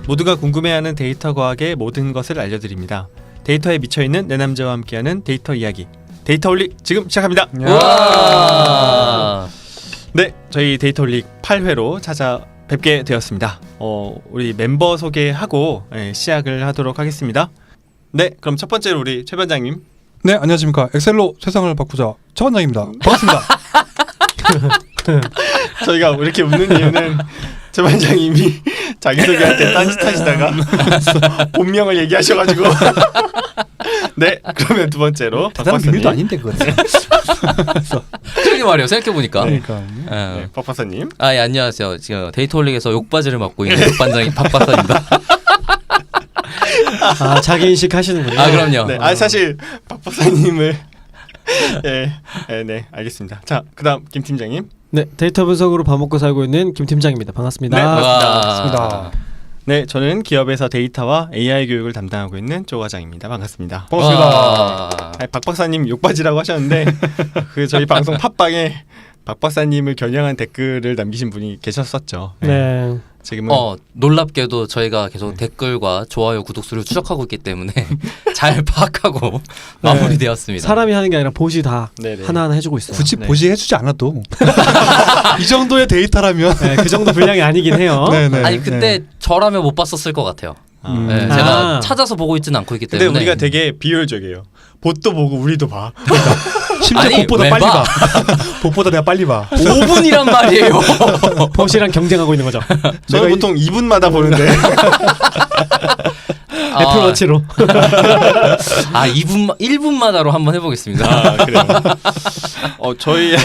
모두가 궁금해하는 데이터 과학의 모든 것을 알려드립니다. 데이터에 미쳐있는 내 남자와 함께하는 데이터 이야기, 데이터홀릭 지금 시작합니다. 네, 저희 데이터홀릭 8회로 찾아뵙게 되었습니다. 우리 mem버 소개하고 시작을 하도록 하겠습니다. 네, 그럼 첫 번째로 우리 최 반장님. 네, 안녕하십니까. 엑셀로 세상을 바꾸자 최 반장입니다. 반갑습니다. 저희가 이렇게 웃는 이유는 최 반장님이 자기소개할 때 딴짓하시다가 본명을 얘기하셔가지고. 네, 그러면 두 번째로 대단한 비밀도 아닌데 그거. 그러게 말이에요. 생각해보니까. 그러니까. 네, 박 박사님. 예, 안녕하세요. 지금 데이터홀릭에서 욕바지를 맡고 있는 욕반장인 박 박사입니다. 아, 자기 인식 하시는군요. 아, 그럼요. 네, 사실 박 박사님을 네, 알겠습니다. 자, 그다음 김 팀장님. 네, 데이터 분석으로 밥 먹고 살고 있는 김 팀장입니다. 반갑습니다. 네, 반갑습니다. 네, 저는 기업에서 데이터와 AI 교육을 담당하고 있는 조 과장입니다. 반갑습니다. 반갑습니다. 박 박사님 욕바지라고 하셨는데 그 저희 방송 팟빵에 박 박사님을 겨냥한 댓글을 남기신 분이 계셨었죠. 네. 지금은 놀랍게도 저희가 계속 댓글과 좋아요, 구독 수를 추적하고 있기 때문에 잘 파악하고 마무리되었습니다. 사람이 하는 게 아니라 봇이 다 네네. 하나하나 해주고 있어요. 굳이 네. 보시 해주지 않아도 이 정도의 데이터라면. 네, 그 정도 분량이 아니긴 해요. 네네. 아니 근데 저라면 못 봤었을 것 같아요. 네, 아. 제가 찾아서 보고 있지는 않고 있기 근데 때문에. 우리가 되게 비효율적이에요. 봇도 보고 우리도 봐. 심지어 아니, 봇보다 왜 빨리 봐? 봐. 봇보다 내가 빨리 봐. 5분이란 말이에요. 봇이랑 경쟁하고 있는 거죠. 저는 보통 2분마다 보는데. 애플워치로. 1분마다로 한번 해보겠습니다. 아, 그래요. 저희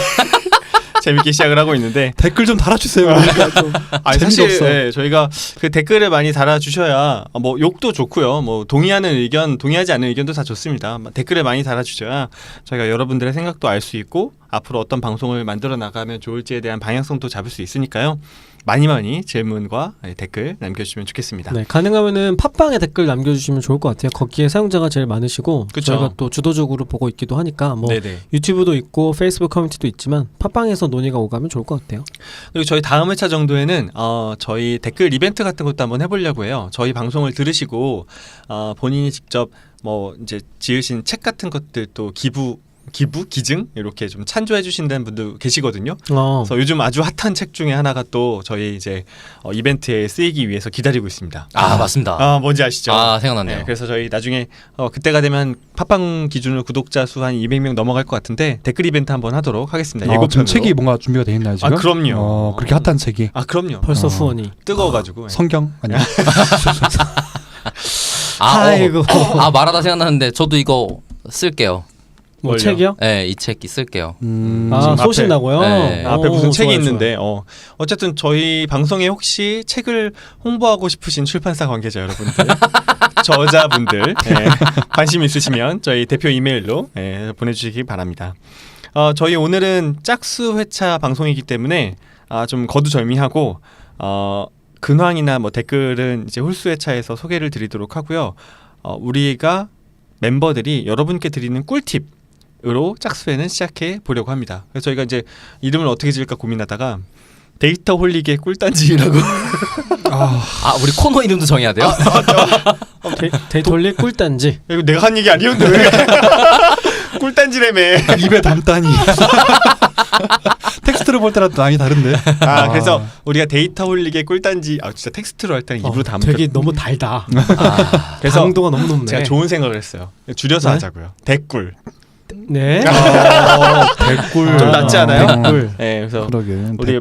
재밌게 시작을 하고 있는데 댓글 좀 달아주세요. 그러니까 좀 아니, 재미가 사실 없어. 저희가 그 댓글을 많이 달아주셔야 뭐 욕도 좋고요, 뭐 동의하는 의견, 동의하지 않는 의견도 다 좋습니다. 댓글을 많이 달아주셔야 저희가 여러분들의 생각도 알 수 있고 앞으로 어떤 방송을 만들어 나가면 좋을지에 대한 방향성도 잡을 수 있으니까요. 많이 질문과 댓글 남겨주시면 좋겠습니다. 네, 가능하면은 팟빵에 댓글 남겨주시면 좋을 것 같아요. 거기에 사용자가 제일 많으시고 그쵸. 저희가 또 주도적으로 보고 있기도 하니까 뭐 네네. 유튜브도 있고 페이스북 커뮤니티도 있지만 팟빵에서 논의가 오가면 좋을 것 같아요. 그리고 저희 다음 회차 정도에는 저희 댓글 이벤트 같은 것도 한번 해보려고 해요. 저희 방송을 들으시고 본인이 직접 뭐 이제 지으신 책 같은 것들도 기증 이렇게 좀 찬조해 주신다는 분도 계시거든요. 그래서 요즘 아주 핫한 책 중에 하나가 또 저희 이제 이벤트에 쓰이기 위해서 기다리고 있습니다. 맞습니다. 뭔지 아시죠? 생각났네요. 네, 그래서 저희 나중에 그때가 되면 팟빵 기준으로 구독자 수 한 200명 넘어갈 것 같은데 댓글 이벤트 한번 하도록 하겠습니다. 지금 책이 뭔가 준비가 돼 있나요 지금? 그럼요. 그렇게 핫한 책이. 그럼요. 벌써 후원이 뜨거워가지고. 성경 아니야? 아이고. 말하다 생각나는데 저도 이거 쓸게요. 뭐 뭘요? 책이요? 네, 이 책 쓸게요. 소신나고요. 네. 앞에 무슨 책이 좋아요, 있는데 어쨌든 저희 방송에 혹시 책을 홍보하고 싶으신 출판사 관계자 여러분들 저자분들 관심 있으시면 저희 대표 이메일로 보내주시기 바랍니다. 저희 오늘은 짝수 회차 방송이기 때문에 좀 거두절미하고 근황이나 뭐 댓글은 이제 홀수 회차에서 소개를 드리도록 하고요. 우리가 멤버들이 여러분께 드리는 꿀팁 으로 짝수회는 시작해 보려고 합니다. 그래서 저희가 이제 이름을 어떻게 지을까 고민하다가 데이터홀릭의 꿀단지라고. 우리 코너 이름도 정해야 돼요? 데이터홀릭 꿀단지. 이거 내가 한 얘기 아니었는데 왜 꿀단지라며. 입에 담다니. 텍스트로 볼 때랑 많이 다른데. 그래서 우리가 데이터홀릭의 꿀단지 진짜 텍스트로 할 때는 입으로 담을 되게 너무 달다. 그래서 강도가 너무 높네. 제가 좋은 생각을 했어요. 줄여서 네? 하자고요. 댓꿀. 네. 댓글 좀 낫지 않아요? 댓글. 네, 그래서 그러게. 우리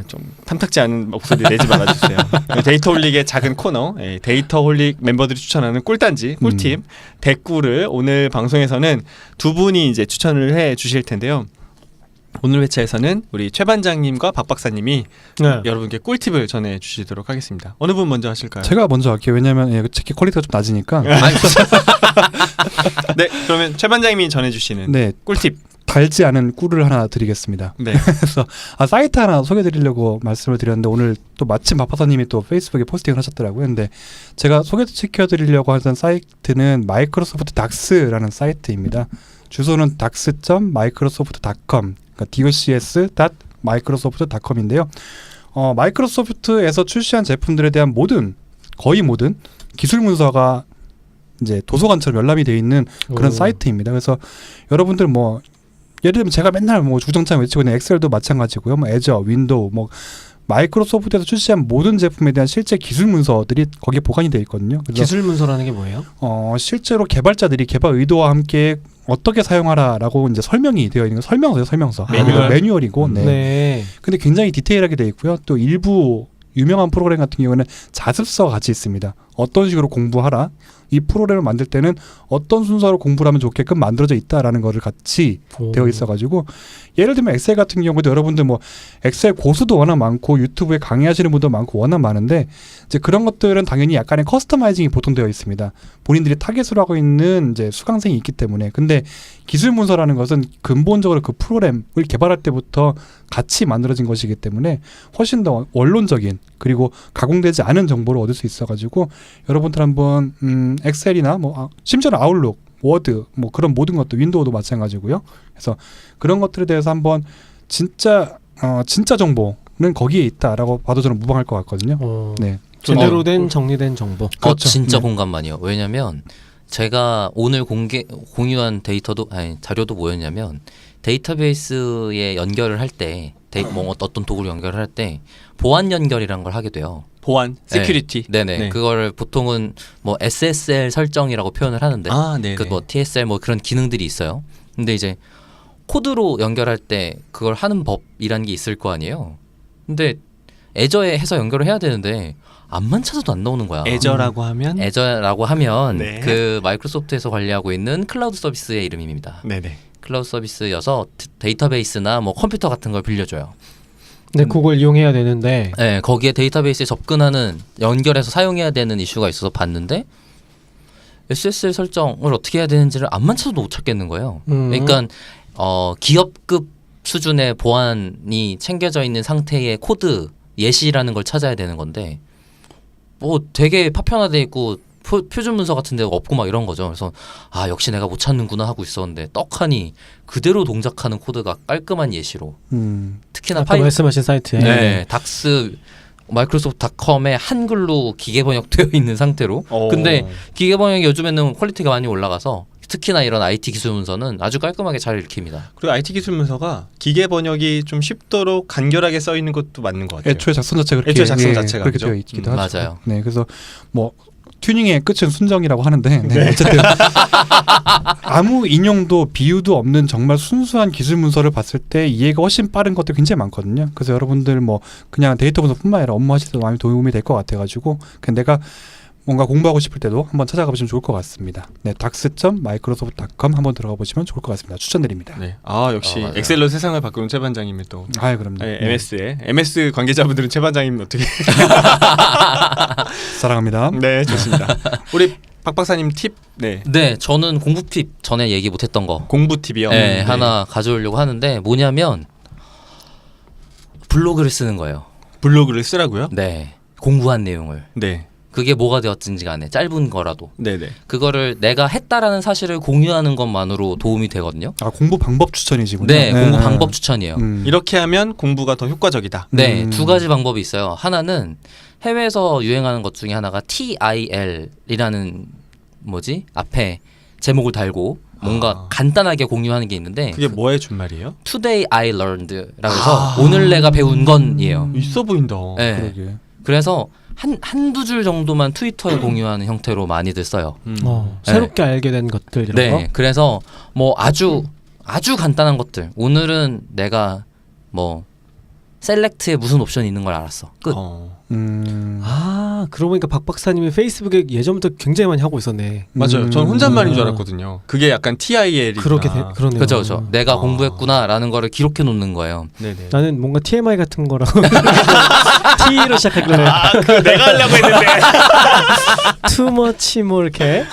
좀 탐탁지 않은 목소리 내지 말아주세요. 데이터홀릭의 작은 코너, 데이터홀릭 멤버들이 추천하는 꿀단지, 꿀팁, 댓글을 오늘 방송에서는 두 분이 이제 추천을 해 주실 텐데요. 오늘 회차에서는 우리 최 반장님과 박 박사님이 여러분께 꿀팁을 전해 주시도록 하겠습니다. 어느 분 먼저 하실까요? 제가 먼저 할게요. 왜냐면 책 퀄리티가 좀 낮으니까. 네, 그러면 최 반장님이 전해 주시는 꿀팁. 달지 않은 꿀을 하나 드리겠습니다. 네. 그래서 사이트 하나 소개해드리려고 말씀을 드렸는데 오늘 또 마침 박박사님이 또 페이스북에 포스팅을 하셨더라고요. 근데 제가 소개시켜드리려고 하던 사이트는 마이크로소프트 닥스라는 사이트입니다. 주소는 dax.microsoft.com, 그러니까 docs.microsoft.com인데요. 마이크로소프트에서 출시한 제품들에 대한 거의 모든 기술 문서가 이제 도서관처럼 열람이 되어 있는 그런 사이트입니다. 그래서 여러분들 뭐 예를 들면 제가 맨날 뭐 주정창 외치고 있는 엑셀도 마찬가지고요. 뭐 애저, 윈도우, 뭐 마이크로소프트에서 출시한 모든 제품에 대한 실제 기술 문서들이 거기에 보관이 되어 있거든요. 그래서 기술 문서라는 게 뭐예요? 실제로 개발자들이 개발 의도와 함께 어떻게 사용하라라고 이제 설명이 되어 있는 설명서예요. 설명서. 매뉴얼이고. 네. 네. 근데 굉장히 디테일하게 되어 있고요. 또 일부 유명한 프로그램 같은 경우에는 자습서가 같이 있습니다. 어떤 식으로 공부하라. 이 프로그램을 만들 때는 어떤 순서로 공부를 하면 좋게끔 만들어져 있다라는 거를 같이 되어 있어가지고 예를 들면 엑셀 같은 경우도 여러분들 뭐 엑셀 고수도 워낙 많고 유튜브에 강의하시는 분도 많고 워낙 많은데 이제 그런 것들은 당연히 약간의 커스터마이징이 보통 되어 있습니다. 본인들이 타겟으로 하고 있는 이제 수강생이 있기 때문에. 근데 기술 문서라는 것은 근본적으로 그 프로그램을 개발할 때부터 같이 만들어진 것이기 때문에 훨씬 더 원론적인 그리고 가공되지 않은 정보를 얻을 수 있어가지고 여러분들 한번 엑셀이나 뭐 심지어는 아웃룩, 워드 뭐 그런 모든 것도 윈도우도 마찬가지고요. 그래서 그런 것들에 대해서 한번 진짜 정보는 거기에 있다라고 봐도 저는 무방할 것 같거든요. 네. 제대로 된 정리된 정보. 그렇죠. 진짜 네. 공감만이요. 왜냐면 제가 오늘 공유한 자료도 뭐였냐면 데이터베이스에 연결을 할 때 뭐 어떤 도구를 연결을 할 때 보안 연결이란 걸 하게 돼요. 보안, 시큐리티. 네네. 네. 그거를 보통은 뭐 SSL 설정이라고 표현을 하는데 네네. 그 뭐 TSL 뭐 그런 기능들이 있어요. 근데 이제 코드로 연결할 때 그걸 하는 법이라는 게 있을 거 아니에요. 근데 애저에 해서 연결을 해야 되는데 암만 찾아도 안 나오는 거야. 애저라고 하면 애저라고 하면 네. 그 마이크로소프트에서 관리하고 있는 클라우드 서비스의 이름입니다. 네네. 클라우드 서비스여서 데이터베이스나 뭐 컴퓨터 같은 걸 빌려줘요. 근데 그걸 이용해야 되는데 네, 거기에 데이터베이스에 접근하는 연결해서 사용해야 되는 이슈가 있어서 봤는데 SSL 설정을 어떻게 해야 되는지를 암만 찾아도 못 찾겠는 거예요. 그러니까 기업급 수준의 보안이 챙겨져 있는 상태의 코드 예시라는 걸 찾아야 되는 건데 뭐 되게 파편화돼 있고 표준 문서 같은 데가 없고 막 이런 거죠. 그래서 역시 내가 못 찾는구나 하고 있었는데 떡하니 그대로 동작하는 코드가 깔끔한 예시로 특히나 아까 말씀하신 사이트에 네, 닥스 마이크로소프트.com에 한글로 기계 번역되어 있는 상태로. 근데 기계 번역이 요즘에는 퀄리티가 많이 올라가서 특히나 이런 IT 기술 문서는 아주 깔끔하게 잘 읽힙니다. 그리고 IT 기술 문서가 기계 번역이 좀 쉽도록 간결하게 써 있는 것도 맞는 것 같아요. 애초에 작성 자체가 자체가 그렇게 그죠? 되어 있기도 하죠. 맞아요. 네, 그래서 뭐 튜닝의 끝은 순정이라고 하는데 네, 어쨌든 아무 인용도 비유도 없는 정말 순수한 기술 문서를 봤을 때 이해가 훨씬 빠른 것들이 굉장히 많거든요. 그래서 여러분들 뭐 그냥 데이터 분석뿐만 아니라 업무하실 때도 많이 도움이 될 것 같아가지고 그냥 내가 뭔가 공부하고 싶을 때도 한번 찾아가 보시면 좋을 것 같습니다. 네, dax.microsoft.com 한번 들어가 보시면 좋을 것 같습니다. 추천드립니다. 네. 역시 맞아요. 엑셀로 세상을 바꾸는 최 반장님이 또 그럼요. MS 관계자분들은 최 반장님 어떻게 사랑합니다. 네, 좋습니다. 우리 박 박사님 팁. 네. 네, 저는 공부 팁 전에 얘기 못했던 거 공부 팁이요. 네, 하나 가져오려고 하는데 뭐냐면 블로그를 쓰는 거예요. 블로그를 쓰라고요? 네, 공부한 내용을. 네. 그게 뭐가 되었든지 간에 짧은 거라도 네네. 그거를 내가 했다라는 사실을 공유하는 것만으로 도움이 되거든요. 공부 방법 추천이시군요. 네, 공부 방법 추천이에요. 이렇게 하면 공부가 더 효과적이다. 네, 두 가지 방법이 있어요. 하나는 해외에서 유행하는 것 중에 하나가 TIL이라는 앞에 제목을 달고 뭔가 간단하게 공유하는 게 있는데 그게 뭐의 준말이에요? Today I learned라고 해서 오늘 내가 배운 건이에요. 있어 보인다. 네. 그러게. 그래서 한두 줄 정도만 트위터에 공유하는 형태로 많이들 써요. 새롭게 알게 된 것들 이런 네, 거. 그래서 뭐 아주 간단한 것들. 오늘은 내가 뭐 셀렉트에 무슨 옵션이 있는 걸 알았어. 끝. 아, 그러고 보니까 박 박사님이 페이스북에 예전부터 굉장히 많이 하고 있었네. 맞아요. 전 혼잣말인 줄 알았거든요. 그게 약간 TIL이구나. 그러네요. 그렇죠. 내가 아. 공부했구나라는 거를 기록해 놓는 거예요. 네네. 나는 뭔가 TMI 같은 거라고 T로 시작하길래 그 내가 하려고 했는데. 투머치 뭐 이렇게.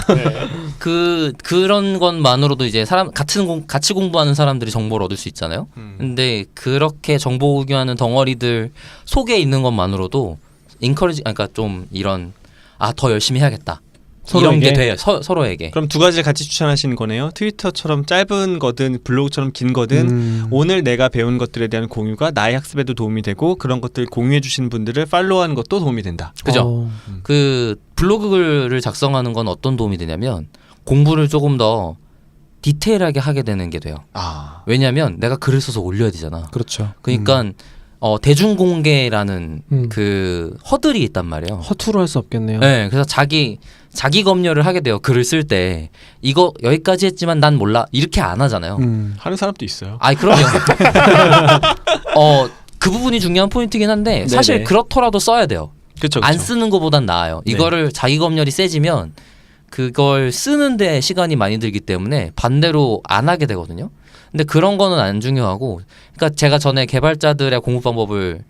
그런 것만으로도 이제 같이 공부하는 사람들이 정보를 얻을 수 있잖아요. 근데 그렇게 정보 공유하는 덩어리들 속에 있는 것만으로도 그러니까 좀 이런 더 열심히 해야겠다. 이런 게 돼요. 서로에게. 그럼 두 가지를 같이 추천하시는 거네요. 트위터처럼 짧은 거든 블로그처럼 긴 거든 오늘 내가 배운 것들에 대한 공유가 나의 학습에도 도움이 되고 그런 것들 공유해 주시는 분들을 팔로우하는 것도 도움이 된다. 그죠? 그 블로그를 작성하는 건 어떤 도움이 되냐면 공부를 조금 더 디테일하게 하게 되는 게 돼요. 왜냐하면 내가 글을 써서 올려야 되잖아. 그렇죠. 그러니까 대중공개라는 그 허들이 있단 말이에요. 허투루 할 수 없겠네요. 네, 그래서 자기 검열을 하게 돼요. 글을 쓸 때 이거 여기까지 했지만 난 몰라 이렇게 안 하잖아요. 하는 사람도 있어요. 아이 그럼요. 그 부분이 중요한 포인트긴 한데 사실 네네. 그렇더라도 써야 돼요. 그렇죠. 안 쓰는 것보단 나아요. 네. 이거를 자기 검열이 세지면 그걸 쓰는데 시간이 많이 들기 때문에 반대로 안 하게 되거든요. 근데 그런 거는 안 중요하고, 그러니까 제가 전에 개발자들의 공부 방법을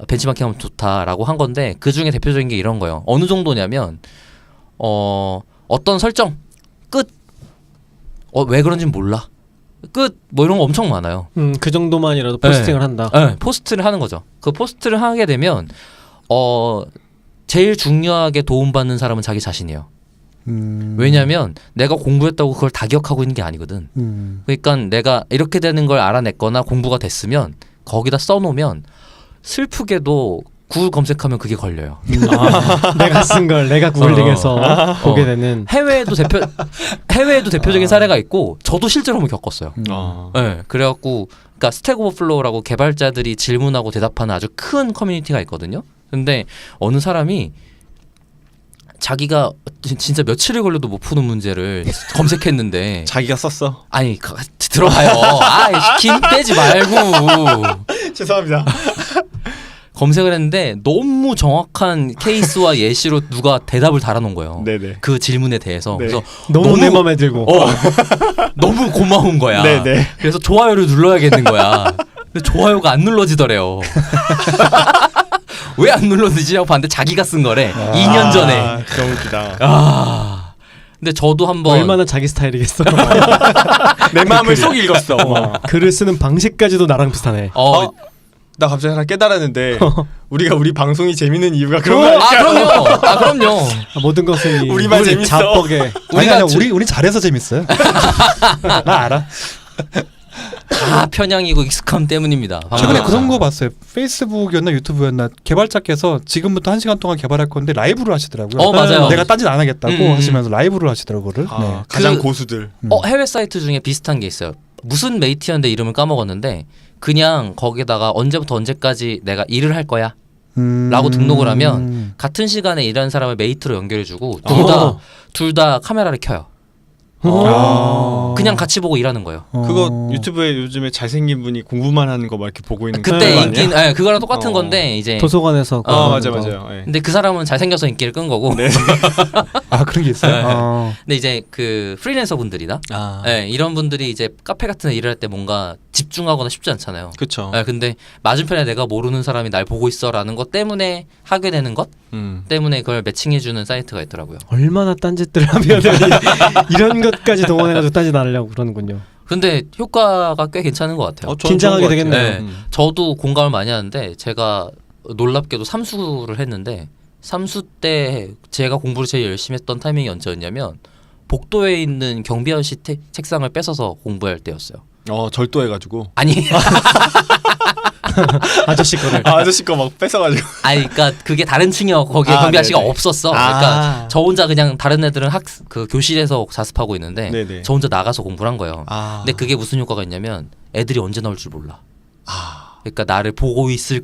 벤치마킹하면 좋다라고 한 건데 그 중에 대표적인 게 이런 거예요. 어느 정도냐면 어떤 설정 끝. 왜 그런지는 몰라. 끝. 뭐 이런 거 엄청 많아요. 그 정도만이라도 포스팅을 한다. 네, 포스트를 하는 거죠. 그 포스트를 하게 되면 제일 중요하게 도움받는 사람은 자기 자신이에요. 왜냐하면 내가 공부했다고 그걸 다 기억하고 있는 게 아니거든. 그러니까 내가 이렇게 되는 걸 알아냈거나 공부가 됐으면 거기다 써놓으면 슬프게도 구글 검색하면 그게 걸려요. 내가 쓴 걸 내가 구글링해서 보게 되는. 해외에도 대표적인 사례가 있고 저도 실제로 한번 겪었어요. 네, 그래갖고 그러니까 스택 오버플로우라고 개발자들이 질문하고 대답하는 아주 큰 커뮤니티가 있거든요. 근데 어느 사람이 자기가 진짜 며칠을 걸려도 못 푸는 문제를 검색했는데 자기가 썼어. 아니 들어봐요. 김 빼지 말고 죄송합니다. 검색을 했는데 너무 정확한 케이스와 예시로 누가 대답을 달아놓은 거예요. 네네. 그 질문에 대해서. 네. 그래서 너무 내 맘에 들고. 너무 고마운 거야. 네네. 그래서 좋아요를 눌러야겠는 거야. 근데 좋아요가 안 눌러지더래요. 왜 안 눌러지지? 하고 봤는데 자기가 쓴 거래. 2년 전에. 너무 웃기다. 근데 저도 한번 얼마나 자기 스타일이겠어. 내 마음을 쏙 읽었어. 글을 쓰는 방식까지도 나랑 비슷하네. 나 갑자기 하나 깨달았는데 우리가 우리 방송이 재밌는 이유가 그런 거 아닐까? 그럼요. 모든 것은 우리만 재밌어. 자뻑에. 우리 잘해서 재밌어요. 나 알아. 다 편향이고 익숙함 때문입니다. 최근에 그런 거 봤어요. 페이스북이었나 유튜브였나 개발자께서 지금부터 1시간 동안 개발할 건데 라이브를 하시더라고요. 맞아요. 내가 딴짓 안 하겠다고 하시면서 라이브를 하시더라고요. 네. 가장 고수들. 해외 사이트 중에 비슷한 게 있어요. 무슨 메이트였는데 이름을 까먹었는데 그냥 거기다가 언제부터 언제까지 내가 일을 할 거야 라고 등록을 하면 같은 시간에 일하는 사람을 메이트로 연결해주고 둘 다 카메라를 켜요. 그냥 같이 보고 일하는 거예요. 그거 유튜브에 요즘에 잘생긴 분이 공부만 하는 거 막 이렇게 보고 있는 그때 그거 인기 아니야? 그거랑 똑같은 건데 이제 도서관에서. 맞아요. 네. 근데 그 사람은 잘생겨서 인기를 끈 거고. 네. 그런 게 있어요? 근데 이제 그 프리랜서 분들이나 이런 분들이 이제 카페 같은 데 일을 할 때 뭔가 집중하거나 쉽지 않잖아요. 그렇죠. 근데 맞은편에 내가 모르는 사람이 날 보고 있어라는 것 때문에 하게 되는 것 때문에 그걸 매칭해주는 사이트가 있더라고요. 얼마나 딴짓들을 하면 이런 것까지 동원해가지고 딴짓 안 하려고 그러는군요. 근데 효과가 꽤 괜찮은 것 같아요. 긴장하게 되겠네요. 저도 공감을 많이 하는데 제가 놀랍게도 삼수를 했는데 삼수 때 제가 공부를 제일 열심히 했던 타이밍이 언제였냐면 복도에 있는 경비 아저씨 책상을 뺏어서 공부할 때였어요. 절도해가지고. 아니 아저씨 거를. 아저씨 거 막 뺏어가지고. 그러니까 그게 다른 층이었고 거기에 경비 아저씨가 없었어. 그러니까 저 혼자 그냥 다른 애들은 그 교실에서 자습하고 있는데 네네. 저 혼자 나가서 공부를 한 거예요. 근데 그게 무슨 효과가 있냐면 애들이 언제 나올 줄 몰라. 그러니까 나를 보고 있을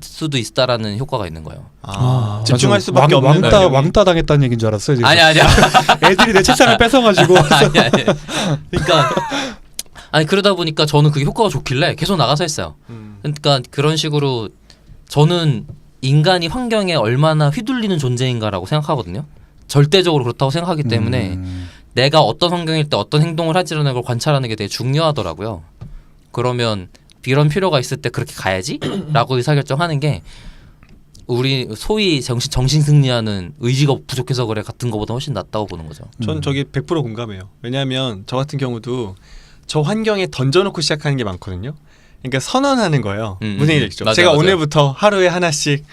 수도 있다라는 효과가 있는 거예요. 집중할 수밖에 없는. 왕따 당했다는 얘기인 줄 알았어요. 지금. 아니야. 애들이 내 책상을 뺏어가지고. 아니. 그러니까 그러다 보니까 저는 그게 효과가 좋길래 계속 나가서 했어요. 그러니까 그런 식으로 저는 인간이 환경에 얼마나 휘둘리는 존재인가라고 생각하거든요. 절대적으로 그렇다고 생각하기 때문에 내가 어떤 환경일 때 어떤 행동을 하지라는 걸 관찰하는 게 되게 중요하더라고요. 그러면 이런 필요가 있을 때 그렇게 가야지? 라고 의사결정하는 게 우리 소위 정신 승리하는 의지가 부족해서 그래 같은 거보다 훨씬 낫다고 보는 거죠. 전 저기 100% 공감해요. 왜냐하면 저 같은 경우도 저 환경에 던져놓고 시작하는 게 많거든요. 그러니까 선언하는 거예요. 무슨 얘기죠? 제가 맞아요. 오늘부터 하루에 하나씩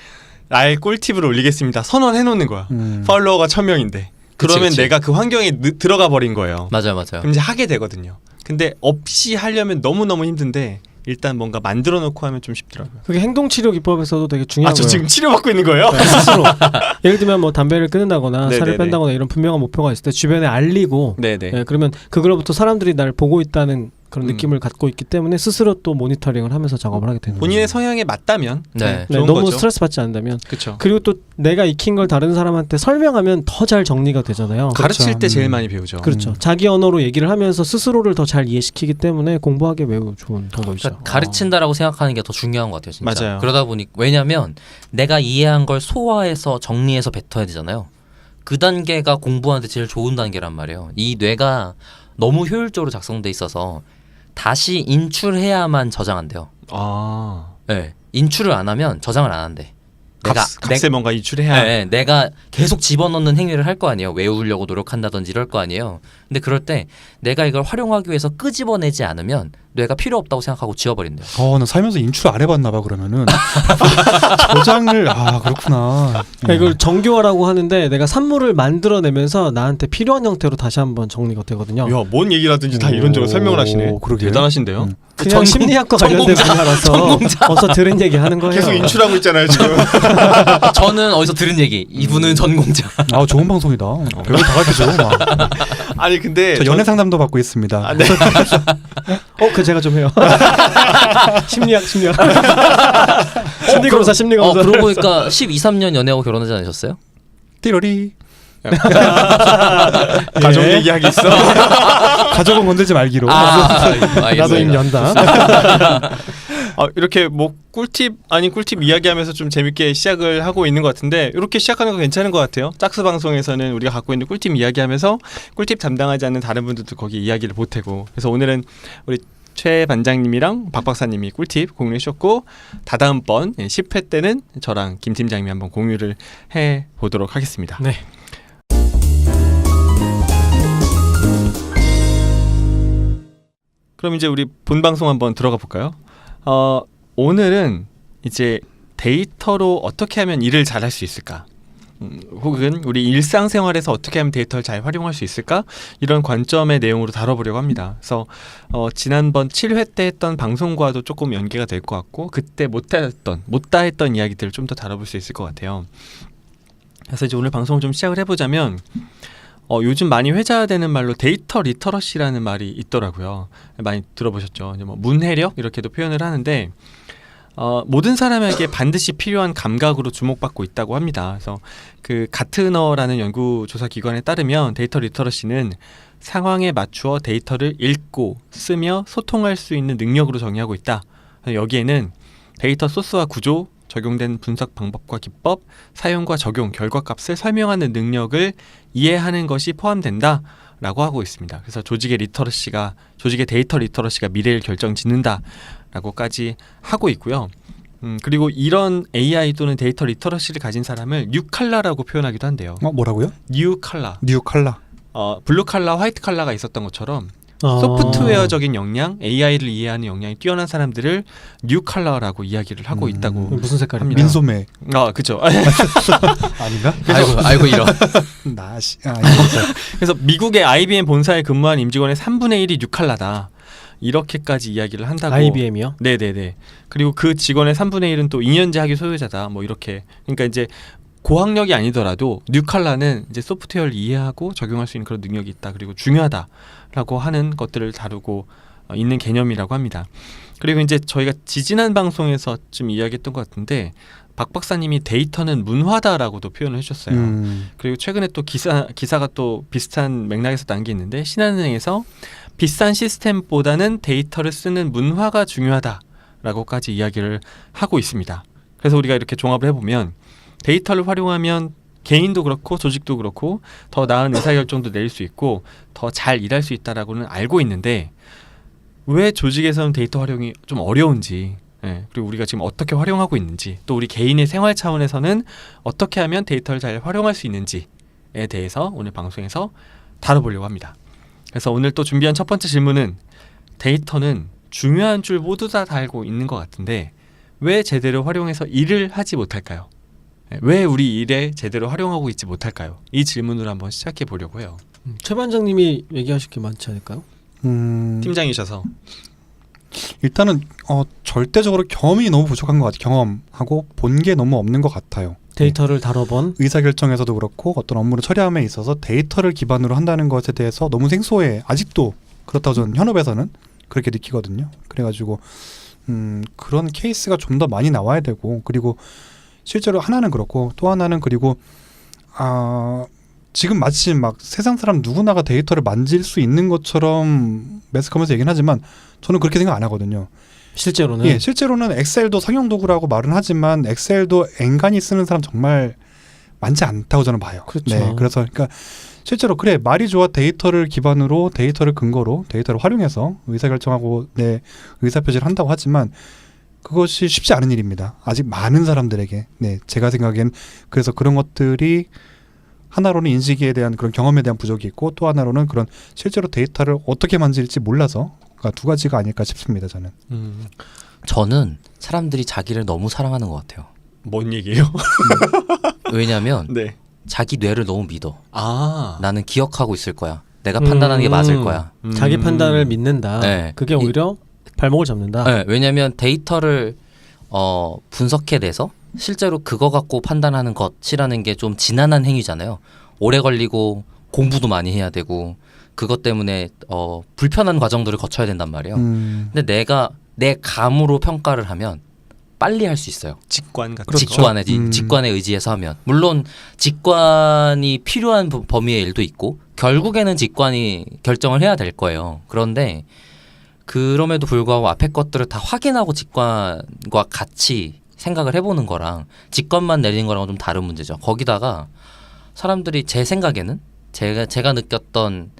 나의 꿀팁을 올리겠습니다. 선언해놓는 거야. 팔로워가 1000명인데 그러면 그치. 내가 그 환경에 들어가 버린 거예요. 맞아요. 그럼 이제 하게 되거든요. 근데 없이 하려면 너무너무 힘든데 일단 뭔가 만들어 놓고 하면 좀 쉽더라고요. 그게 행동치료 기법에서도 되게 중요한 저 거예요. 지금 치료받고 있는 거예요? 네, 스스로. 예를 들면 뭐 담배를 끊는다거나 네네네. 살을 뺀다거나 이런 분명한 목표가 있을 때 주변에 알리고 네네. 네, 그러면 그걸로부터 사람들이 나를 보고 있다는 그런 느낌을 갖고 있기 때문에 스스로 또 모니터링을 하면서 작업을 하게 되는 거죠. 본인의 성향에 맞다면 네. 네, 좋은 너무 거죠. 스트레스 받지 않는다면 그렇죠. 그리고 또 내가 익힌 걸 다른 사람한테 설명하면 더 잘 정리가 되잖아요. 가르칠 때 제일 많이 배우죠. 그렇죠. 자기 언어로 얘기를 하면서 스스로를 더 잘 이해시키기 때문에 공부하기에 매우 좋은 방법이죠. 그러니까 가르친다라고 생각하는 게 더 중요한 것 같아요. 진짜. 맞아요. 그러다 보니 왜냐하면 내가 이해한 걸 소화해서 정리해서 뱉어야 되잖아요. 그 단계가 공부하는데 제일 좋은 단계란 말이에요. 이 뇌가 너무 효율적으로 작성돼 있어서 다시 인출해야만 저장한대요. 아, 네. 인출을 안 하면 저장을 안 한대. 값에 뭔가 이출해야. 네, 내가 계속 집어넣는 행위를 할 거 아니에요. 외우려고 노력한다든지 이럴 거 아니에요. 근데 그럴 때 내가 이걸 활용하기 위해서 끄집어내지 않으면 뇌가 필요 없다고 생각하고 지워버린대요. 나 살면서 인출 안 해봤나 봐 그러면은. 저장을 그렇구나. 그러니까 이걸 정교화라고 하는데 내가 산물을 만들어내면서 나한테 필요한 형태로 다시 한번 정리가 되거든요. 야, 뭔 얘기라든지 다 이런저런 설명을 하시네. 그러게. 대단하신데요. 그냥 심리학과 관련된 분야라서 어서 들은 얘기 하는 거예요. 계속 인출하고 있잖아요 지금. 저는 어디서 들은 얘기. 이분은 전공자. 좋은 방송이다. 별걸 다 가르쳐줘. 막. 아니 근데 저 연애 상담도 받고 있습니다. 네. 그 제가 좀 해요. 심리학. 심리검사 심리검사. 그러고 보니까 12, 13년 연애하고 결혼하지 않으셨어요? 띠러리. 가족 얘기하기 있어. 가족은 건들지 말기로. 나도 입 연다. 이렇게 뭐 꿀팁 아닌 꿀팁 이야기하면서 좀 재밌게 시작을 하고 있는 것 같은데 이렇게 시작하는 거 괜찮은 것 같아요. 짝수 방송에서는 우리가 갖고 있는 꿀팁 이야기하면서 꿀팁 담당하지 않는 다른 분들도 거기 이야기를 보태고 그래서 오늘은 우리 최 반장님이랑 박 박사님이 꿀팁 공유해 주셨고 다다음번 10회 때는 저랑 김 팀장님이 한번 공유를 해보도록 하겠습니다. 네. 그럼 이제 우리 본 방송 한번 들어가 볼까요? 오늘은 이제 데이터로 어떻게 하면 일을 잘할 수 있을까? 혹은 우리 일상생활에서 어떻게 하면 데이터를 잘 활용할 수 있을까? 이런 관점의 내용으로 다뤄보려고 합니다. 그래서 지난번 7회 때 했던 방송과도 조금 연계가 될 것 같고 그때 못다 했던 이야기들을 좀 더 다뤄볼 수 있을 것 같아요. 그래서 이제 오늘 방송을 좀 시작을 해보자면 요즘 많이 회자되는 말로 데이터 리터러시라는 말이 있더라고요. 많이 들어보셨죠? 이제 뭐 문해력 이렇게도 표현을 하는데 모든 사람에게 반드시 필요한 감각으로 주목받고 있다고 합니다. 그래서 그 가트너라는 연구조사 기관에 따르면 데이터 리터러시는 상황에 맞추어 데이터를 읽고 쓰며 소통할 수 있는 능력으로 정의하고 있다. 여기에는 데이터 소스와 구조, 적용된 분석 방법과 기법, 사용과 적용, 결과값을 설명하는 능력을 이해하는 것이 포함된다라고 하고 있습니다. 그래서 조직의 데이터 리터러시가 미래를 결정짓는다라고까지 하고 있고요. 그리고 이런 AI 또는 데이터 리터러시를 가진 사람을 뉴칼라라고 표현하기도 한대요. 뭐라고요? 뉴칼라. 뉴칼라. 블루 칼라, 화이트 칼라가 있었던 것처럼 소프트웨어적인 역량, AI를 이해하는 역량이 뛰어난 사람들을 뉴칼라라고 이야기를 하고 있다고 무슨 색깔입니다. 합니다. 민소매. 그죠. 아닌가? 아이고 이런. 그래서 미국의 IBM 본사에 근무한 임직원의 3분의 1이 뉴칼라다. 이렇게까지 이야기를 한다고. IBM이요? 네네네. 그리고 그 직원의 3분의 1은 또 2년제 학위 소유자다. 뭐 이렇게. 그러니까 이제 고학력이 아니더라도 뉴칼라는 이제 소프트웨어를 이해하고 적용할 수 있는 그런 능력이 있다. 그리고 중요하다라고 하는 것들을 다루고 있는 개념이라고 합니다. 그리고 이제 저희가 지지난 방송에서 좀 이야기했던 것 같은데 박 박사님이 데이터는 문화다라고도 표현을 해주셨어요. 그리고 최근에 또 기사가 또 비슷한 맥락에서 난 게 있는데 신한은행에서 비싼 시스템보다는 데이터를 쓰는 문화가 중요하다라고까지 이야기를 하고 있습니다. 그래서 우리가 이렇게 종합을 해보면 데이터를 활용하면 개인도 그렇고 조직도 그렇고 더 나은 의사결정도 내릴 수 있고 더 잘 일할 수 있다라고는 알고 있는데 왜 조직에서는 데이터 활용이 좀 어려운지, 그리고 우리가 지금 어떻게 활용하고 있는지, 또 우리 개인의 생활 차원에서는 어떻게 하면 데이터를 잘 활용할 수 있는지에 대해서 오늘 방송에서 다뤄보려고 합니다. 그래서 오늘 또 준비한 첫 번째 질문은 데이터는 중요한 줄 모두 다 알고 있는 것 같은데 왜 제대로 활용해서 일을 하지 못할까요? 왜 우리 일에 제대로 활용하고 있지 못할까요? 이 질문으로 한번 시작해 보려고 해요. 최 반장님이 얘기하실 게 많지 않을까요? 팀장이셔서 일단은 절대적으로 경험이 너무 부족한 것 같아요. 경험하고 본 게 너무 없는 것 같아요. 데이터를 다뤄본 의사결정에서도 그렇고 어떤 업무를 처리함에 있어서 데이터를 기반으로 한다는 것에 대해서 너무 생소해. 아직도 그렇다고 저는 현업에서는 그렇게 느끼거든요. 그래가지고 그런 케이스가 좀 더 많이 나와야 되고, 그리고 실제로 하나는 그렇고 또 하나는 그리고 지금 마치 막 세상 사람 누구나가 데이터를 만질 수 있는 것처럼 매스컴에서 얘기는 하지만 저는 그렇게 생각 안 하거든요. 실제로는 예, 실제로는 엑셀도 상용 도구라고 말은 하지만 엑셀도 엔간히 쓰는 사람 정말 많지 않다고 저는 봐요. 그렇죠. 네, 그래서 그러니까 실제로 그래 말이 좋아 데이터를 기반으로 데이터를 근거로 데이터를 활용해서 의사결정하고 내 의사표시를 한다고 하지만 그것이 쉽지 않은 일입니다. 아직 많은 사람들에게. 네, 제가 생각엔 그래서 그런 것들이 하나로는 인식에 대한 그런 경험에 대한 부족이 있고 또 하나로는 그런 실제로 데이터를 어떻게 만질지 몰라서 두 가지가 아닐까 싶습니다. 저는. 저는 사람들이 자기를 너무 사랑하는 것 같아요. 뭔 얘기예요? 왜냐하면 네. 자기 뇌를 너무 믿어. 아. 나는 기억하고 있을 거야. 내가 판단하는 게 맞을 거야. 자기 판단을 믿는다. 네. 그게 오히려 발목을 잡는다. 네, 왜냐하면 데이터를 분석해내서 실제로 그거 갖고 판단하는 것이라는 게 좀 지난한 행위잖아요. 오래 걸리고 공부도 많이 해야 되고 그것 때문에 불편한 과정들을 거쳐야 된단 말이에요. 근데 내가 내 감으로 평가를 하면 빨리 할 수 있어요. 직관 같은 거. 직관에 의지해서 하면 물론 직관이 필요한 범위의 일도 있고 결국에는 직관이 결정을 해야 될 거예요. 그런데 그럼에도 불구하고 앞에 것들을 다 확인하고 직관과 같이 생각을 해보는 거랑 직관만 내리는 거랑은 좀 다른 문제죠. 거기다가 사람들이 제 생각에는 제가 느꼈던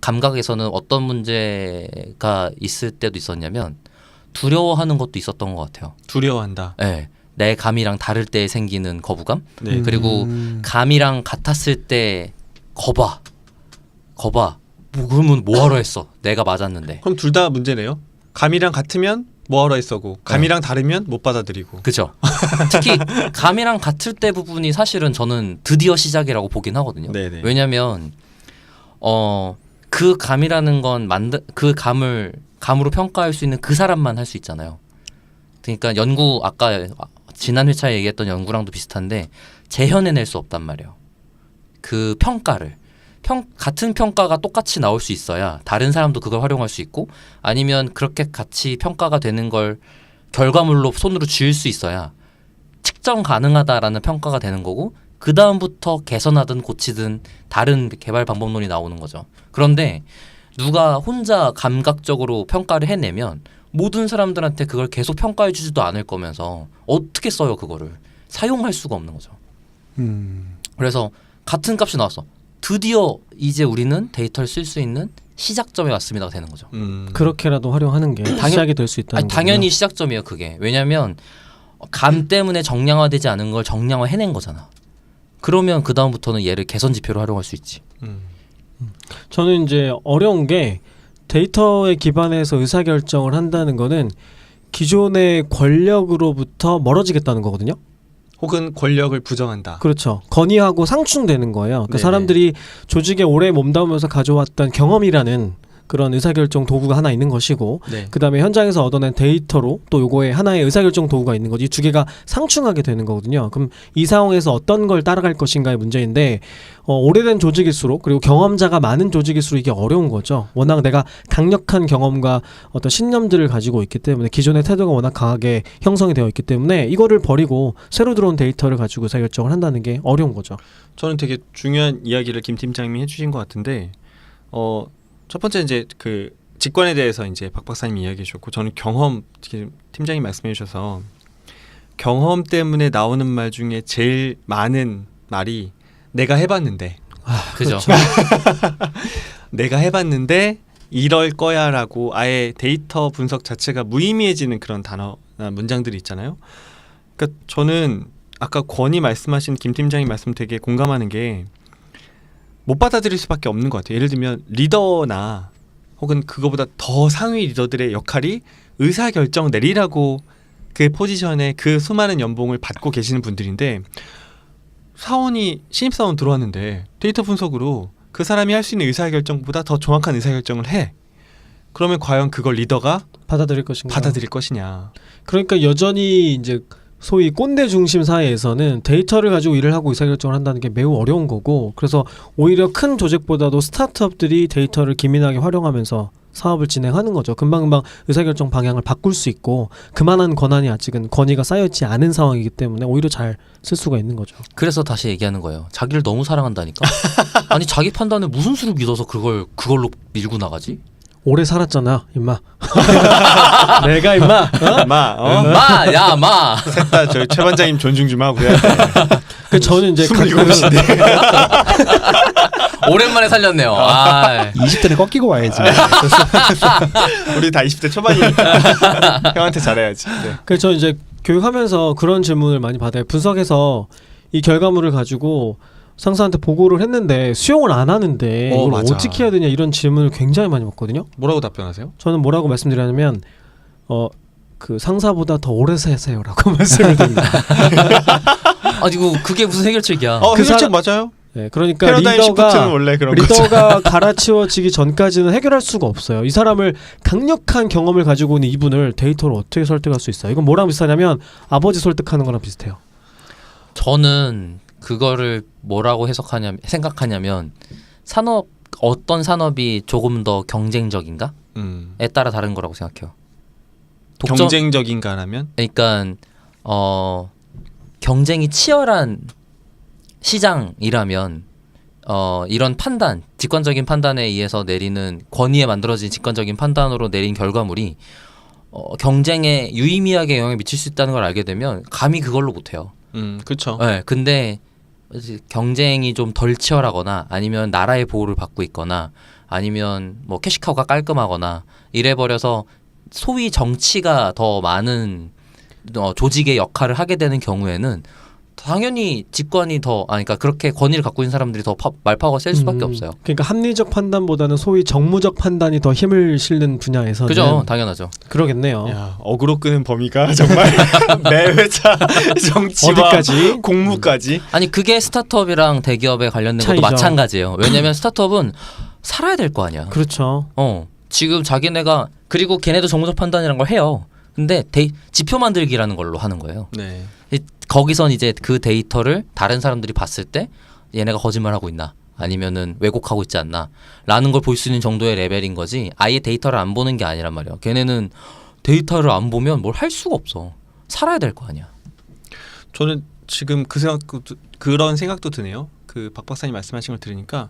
감각에서는 어떤 문제가 있을 때도 있었냐면 두려워하는 것도 있었던 것 같아요. 두려워한다. 네, 내 감이랑 다를 때 생기는 거부감. 네. 그리고 감이랑 같았을 때 거봐. 뭐 그러면 뭐하러 했어? 내가 맞았는데. 그럼 둘 다 문제네요. 감이랑 같으면 뭐하러 했어고 감이랑 다르면 못 받아들이고. 그죠. 특히 감이랑 같을 때 부분이 사실은 저는 드디어 시작이라고 보긴 하거든요. 네네. 왜냐하면 그 감이라는 건 그 감으로 평가할 수 있는 그 사람만 할 수 있잖아요. 그러니까 아까 지난 회차에 얘기했던 연구랑도 비슷한데 재현해낼 수 없단 말이에요. 그 평가를 같은 평가가 똑같이 나올 수 있어야 다른 사람도 그걸 활용할 수 있고 아니면 그렇게 같이 평가가 되는 걸 결과물로 손으로 쥐을 수 있어야 측정 가능하다라는 평가가 되는 거고 그 다음부터 개선하든 고치든 다른 개발 방법론이 나오는 거죠. 그런데 누가 혼자 감각적으로 평가를 해내면 모든 사람들한테 그걸 계속 평가해 주지도 않을 거면서 어떻게 써요 그거를. 사용할 수가 없는 거죠. 그래서 같은 값이 나왔어. 드디어 이제 우리는 데이터를 쓸 수 있는 시작점에 왔습니다가 되는 거죠. 그렇게라도 활용하는 게 시작이 될 수 있다는 거죠. 당연히 시작점이에요 그게. 왜냐하면 감 때문에 정량화되지 않은 걸 정량화해낸 거잖아. 그러면 그 다음부터는 얘를 개선 지표로 활용할 수 있지. 저는 이제 어려운 게 데이터에 기반해서 의사결정을 한다는 거는 기존의 권력으로부터 멀어지겠다는 거거든요. 혹은 권력을 부정한다. 그렇죠. 건의하고 상충되는 거예요. 그러니까 네네. 사람들이 조직에 오래 몸담으면서 가져왔던 경험이라는 그런 의사결정 도구가 하나 있는 것이고 네. 그다음에 현장에서 얻어낸 데이터로 또 요거에 하나의 의사결정 도구가 있는 거지. 이 두 개가 상충하게 되는 거거든요. 그럼 이 상황에서 어떤 걸 따라갈 것인가의 문제인데 오래된 조직일수록 그리고 경험자가 많은 조직일수록 이게 어려운 거죠. 워낙 내가 강력한 경험과 어떤 신념들을 가지고 있기 때문에 기존의 태도가 워낙 강하게 형성이 되어 있기 때문에 이거를 버리고 새로 들어온 데이터를 가지고 의사결정을 한다는 게 어려운 거죠. 저는 되게 중요한 이야기를 김 팀장님이 해주신 것 같은데 첫 번째 이제 그 직관에 대해서 이제 박 박사님이 이야기해 주셨고 저는 경험 팀장님 말씀해 주셔서 경험 때문에 나오는 말 중에 제일 많은 말이 내가 해봤는데 그죠. 내가 해봤는데 이럴 거야라고 아예 데이터 분석 자체가 무의미해지는 그런 단어 문장들이 있잖아요. 그러니까 저는 아까 권이 말씀하신 김 팀장님 말씀 되게 공감하는 게 못 받아들일 수밖에 없는 것 같아요. 예를 들면 리더나 혹은 그거보다 더 상위 리더들의 역할이 의사결정 내리라고 그 포지션에 그 수많은 연봉을 받고 계시는 분들인데 사원이 신입사원 들어왔는데 데이터 분석으로 그 사람이 할 수 있는 의사결정보다 더 정확한 의사결정을 해. 그러면 과연 그걸 리더가 받아들일 것인가? 받아들일 것이냐. 그러니까 여전히 이제 소위 꼰대 중심 사회에서는 데이터를 가지고 일을 하고 의사결정을 한다는 게 매우 어려운 거고, 그래서 오히려 큰 조직보다도 스타트업들이 데이터를 기민하게 활용하면서 사업을 진행하는 거죠. 금방금방 의사결정 방향을 바꿀 수 있고 그만한 권한이 아직은 권위가 쌓여있지 않은 상황이기 때문에 오히려 잘 쓸 수가 있는 거죠. 그래서 다시 얘기하는 거예요. 자기를 너무 사랑한다니까. 아니 자기 판단에 무슨 수를 믿어서 그걸로 밀고 나가지? 오래 살았잖아, 임마. 내가 임마. 어? 마, 마. 셋 다 저희 최 반장님 존중 좀 하고 해야 돼. 그 저는 이제 27인데. 오랜만에 살렸네요. 아, 20대는 꺾이고 와야지. 우리 다 20대 초반이니까 형한테 잘해야지. 네. 그래서 저는 이제 교육하면서 그런 질문을 많이 받아요. 분석해서 이 결과물을 가지고 상사한테 보고를 했는데 수용을 안 하는데 이걸 맞아. 어떻게 해야 되냐 이런 질문을 굉장히 많이 받거든요. 뭐라고 답변하세요? 저는 뭐라고 말씀드리냐면 그 상사보다 더 오래 사세요라고 말씀을 드립니다. 아니 그게 무슨 해결책이야? 그 해결책 사람- 맞아요. 네, 그러니까 패러다임 시프트는 리더가 원래 그런 거죠. 리더가 갈아치워지기 전까지는 해결할 수가 없어요. 이 사람을 강력한 경험을 가지고 있는 이분을 데이터로 어떻게 설득할 수 있어요? 이건 뭐랑 비슷하냐면 아버지 설득하는 거랑 비슷해요. 저는 그거를 뭐라고 생각하냐면 어떤 산업이 조금 더 경쟁적인가에 따라 다른 거라고 생각해요. 경쟁적인가라면? 그러니까 경쟁이 치열한 시장이라면 이런 판단, 직관적인 판단에 의해서 내리는 권위에 만들어진 직관적인 판단으로 내린 결과물이 경쟁에 유의미하게 영향을 미칠 수 있다는 걸 알게 되면 감히 그걸로 못해요. 그렇죠. 네, 근데 경쟁이 좀 덜 치열하거나 아니면 나라의 보호를 받고 있거나 아니면 뭐 캐시카우가 깔끔하거나 이래버려서 소위 정치가 더 많은 조직의 역할을 하게 되는 경우에는 당연히 직관이 그러니까 그렇게 권위를 갖고 있는 사람들이 더 말파워가 셀 수밖에 없어요. 그러니까 합리적 판단보다는 소위 정무적 판단이 더 힘을 실는 분야에서는 그죠, 당연하죠. 그러겠네요. 야, 어그로 끄는 범위가 정말 매 회차 정치와 어디까지? 공무까지. 아니 그게 스타트업이랑 대기업에 관련된 것도 차이죠. 마찬가지예요. 왜냐면 스타트업은 살아야 될 거 아니야. 그렇죠. 지금 자기네가 그리고 걔네도 정무적 판단이라는 걸 해요. 근데 지표 만들기라는 걸로 하는 거예요. 네. 거기선 이제 그 데이터를 다른 사람들이 봤을 때 얘네가 거짓말하고 있나 아니면은 왜곡하고 있지 않나 라는 걸 볼 수 있는 정도의 레벨인 거지 아예 데이터를 안 보는 게 아니란 말이야. 걔네는 데이터를 안 보면 뭘 할 수가 없어. 살아야 될 거 아니야. 저는 지금 그런 생각도 드네요. 그 박 박사님 말씀하신 걸 들으니까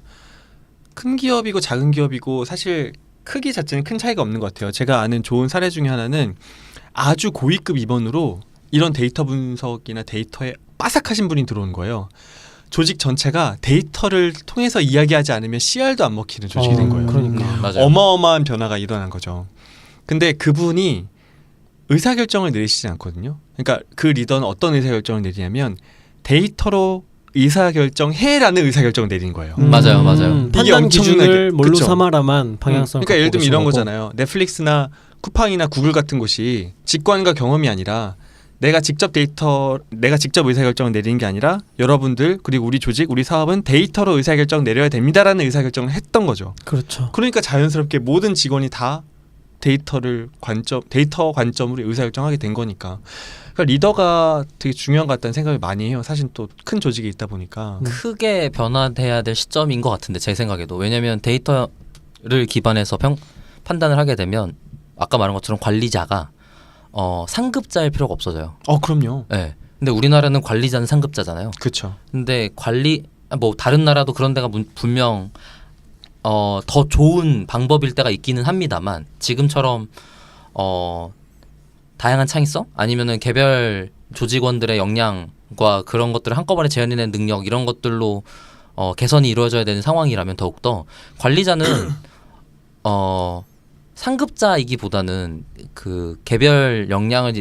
큰 기업이고 작은 기업이고 사실 크기 자체는 큰 차이가 없는 것 같아요. 제가 아는 좋은 사례 중에 하나는 아주 고위급 임원으로 이런 데이터 분석이나 데이터에 빠삭하신 분이 들어온 거예요. 조직 전체가 데이터를 통해서 이야기하지 않으면 CR도 안 먹히는 조직이 된 거예요. 그러니까. 맞아요. 어마어마한 변화가 일어난 거죠. 근데 그분이 의사결정을 내리시지 않거든요. 그러니까 그 리더는 어떤 의사결정을 내리냐면 데이터로 의사결정해라는 의사결정을 내리는 거예요. 맞아요. 이게 판단 기준을 엄청나게- 뭘로 그쵸. 삼아라만 방향성. 그러니까 예를 들면 이런 거잖아요. 넷플릭스나 쿠팡이나 구글 같은 곳이 직관과 경험이 아니라 내가 직접 의사결정을 내리는 게 아니라 여러분들 그리고 우리 조직, 우리 사업은 데이터로 의사결정 내려야 됩니다라는 의사결정을 했던 거죠. 그렇죠. 그러니까 자연스럽게 모든 직원이 다 데이터 관점으로 의사결정하게 된 거니까. 그러니까 리더가 되게 중요한 것 같다는 생각을 많이 해요. 사실 또 큰 조직에 있다 보니까. 크게 변화돼야 될 시점인 것 같은데 제 생각에도. 왜냐하면 데이터를 기반해서 판단을 하게 되면 아까 말한 것처럼 관리자가 상급자일 필요가 없어져요. 그럼요. 네. 근데 우리나라는 관리자는 상급자잖아요. 그렇죠. 근데 뭐 다른 나라도 그런 데가 분명 더 좋은 방법일 때가 있기는 합니다만 지금처럼 다양한 창의성 아니면은 개별 조직원들의 역량과 그런 것들을 한꺼번에 재현해낸 능력 이런 것들로 개선이 이루어져야 되는 상황이라면 더욱더 관리자는 상급자이기보다는 그 개별 역량을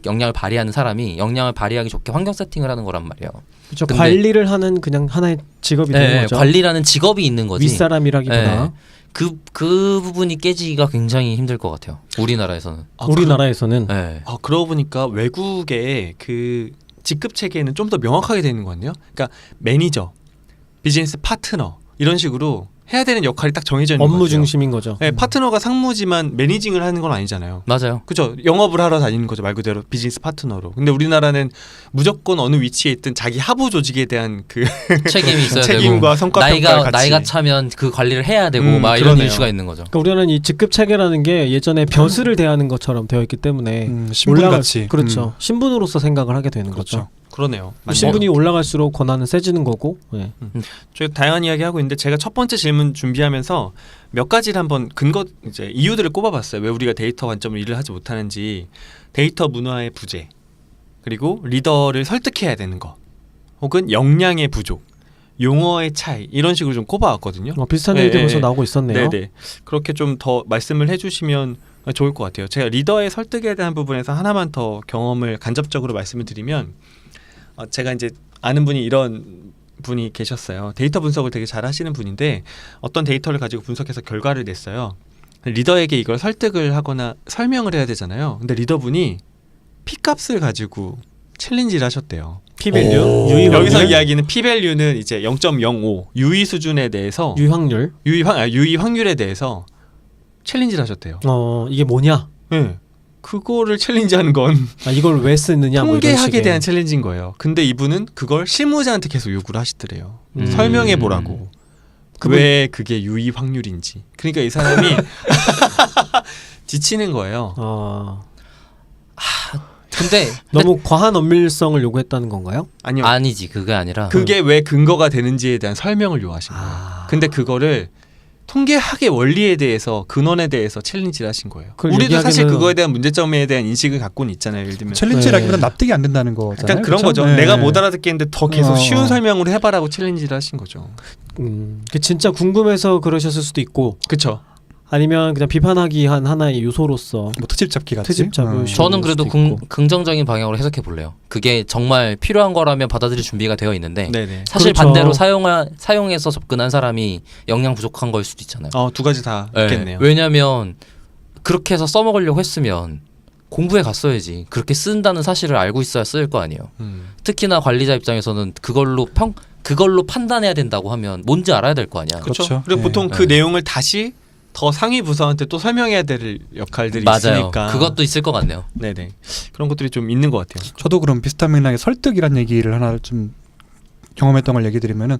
역량을 발휘하는 사람이 역량을 발휘하기 좋게 환경 세팅을 하는 거란 말이에요. 그렇죠. 근데- 관리를 하는 그냥 하나의 직업이 되는 거죠. 관리라는 직업이 있는 거지. 윗사람이라기보다 그 부분이 깨지기가 굉장히 힘들 것 같아요. 우리나라에서는. 우리나라에서는 네. 그러고 보니까 외국의 그 직급 체계는 좀 더 명확하게 되는 것 같네요. 그러니까 매니저, 비즈니스 파트너 이런 식으로 해야 되는 역할이 딱 정해져 있는 것 업무 같아요. 중심인 거죠. 네, 파트너가 상무지만 매니징을 하는 건 아니잖아요. 맞아요. 그죠? 영업을 하러 다니는 거죠. 말 그대로 비즈니스 파트너로. 근데 우리나라는 무조건 어느 위치에 있든 자기 하부 조직에 대한 그 책임이 있어야 책임과 되고 성과 평가를 같이. 나이가 차면 그 관리를 해야 되고 막 이런 그러네요. 이슈가 있는 거죠. 그러니까 우리나라는 이 직급 체계라는 게 예전에 벼슬을 대하는 것처럼 되어 있기 때문에 신분같이. 그렇죠. 신분으로서 생각을 하게 되는 그렇죠. 거죠. 그러네요. 맞네요. 신분이 올라갈수록 권한은 세지는 거고. 네. 저희 다양한 이야기 하고 있는데 제가 첫 번째 질문 준비하면서 몇 가지를 한번 이제 이유들을 꼽아봤어요. 왜 우리가 데이터 관점으로 일을 하지 못하는지, 데이터 문화의 부재, 그리고 리더를 설득해야 되는 거, 혹은 역량의 부족, 용어의 차이 이런 식으로 좀 꼽아왔거든요. 비슷한 네, 얘기도 네, 벌써 네. 나오고 있었네요. 네네. 그렇게 좀 더 말씀을 해주시면 좋을 것 같아요. 제가 리더의 설득에 대한 부분에서 하나만 더 경험을 간접적으로 말씀을 드리면, 제가 이제 아는 분이 이런 분이 계셨어요. 데이터 분석을 되게 잘 하시는 분인데 어떤 데이터를 가지고 분석해서 결과를 냈어요. 리더에게 이걸 설득을 하거나 설명을 해야 되잖아요. 근데 리더분이 P값을 가지고 챌린지를 하셨대요. P-밸류, 유의 여기서 확률, 이야기는 P-밸류는 이제 0.05 유의 수준에 대해서 유확률. 유의 확률에 대해서 챌린지를 하셨대요. 이게 뭐냐? 네. 그거를 챌린지하는 건 이걸 왜 쓰느냐? 뭐 이런 통계학에 식의. 대한 챌린지인 거예요. 근데 이분은 그걸 실무자한테 계속 요구를 하시더래요. 설명해 보라고. 왜 그게 유의 확률인지. 그러니까 이 사람이 지치는 거예요. 근데 너무 과한 엄밀성을 요구했다는 건가요? 아니요. 아니지 그게 아니라 그게 왜 근거가 되는지에 대한 설명을 요하신 거예요. 근데 그거를 통계학의 원리에 대해서 근원에 대해서 챌린지를 하신 거예요. 우리도 사실 그거에 대한 문제점에 대한 인식을 갖고는 있잖아요. 예를 들면 챌린지라기보다 네. 납득이 안 된다는 거잖아요. 약간 그런 그렇죠? 거죠. 네. 내가 못 알아듣겠는데 더 계속 쉬운 어. 설명으로 해봐라고 챌린지를 하신 거죠. 그 진짜 궁금해서 그러셨을 수도 있고, 그렇죠. 아니면 그냥 비판하기 한 하나의 요소로서 뭐 트집 잡기 같이. 트집 잡을 저는 그래도 수도 있고. 긍정적인 방향으로 해석해 볼래요. 그게 정말 필요한 거라면 받아들일 준비가 되어 있는데 네네. 사실 그렇죠. 반대로 사용해서 접근한 사람이 역량 부족한 거일 수도 있잖아요. 두 가지 다 네. 있겠네요. 왜냐하면 그렇게 해서 써먹으려고 했으면 공부해 갔어야지. 그렇게 쓴다는 사실을 알고 있어야 쓸 거 아니에요. 특히나 관리자 입장에서는 그걸로 판단해야 된다고 하면 뭔지 알아야 될 거 아니야. 그렇죠. 그렇죠. 그리고 네. 보통 그 내용을 다시 더 상위 부서한테 또 설명해야 될 역할들이 맞아요. 있으니까. 그것도 있을 것 같네요. 네네. 그런 것들이 좀 있는 것 같아요. 저도 그럼 비슷한 맥락의 설득이란 얘기를 하나 좀 경험했던 걸 얘기 드리면은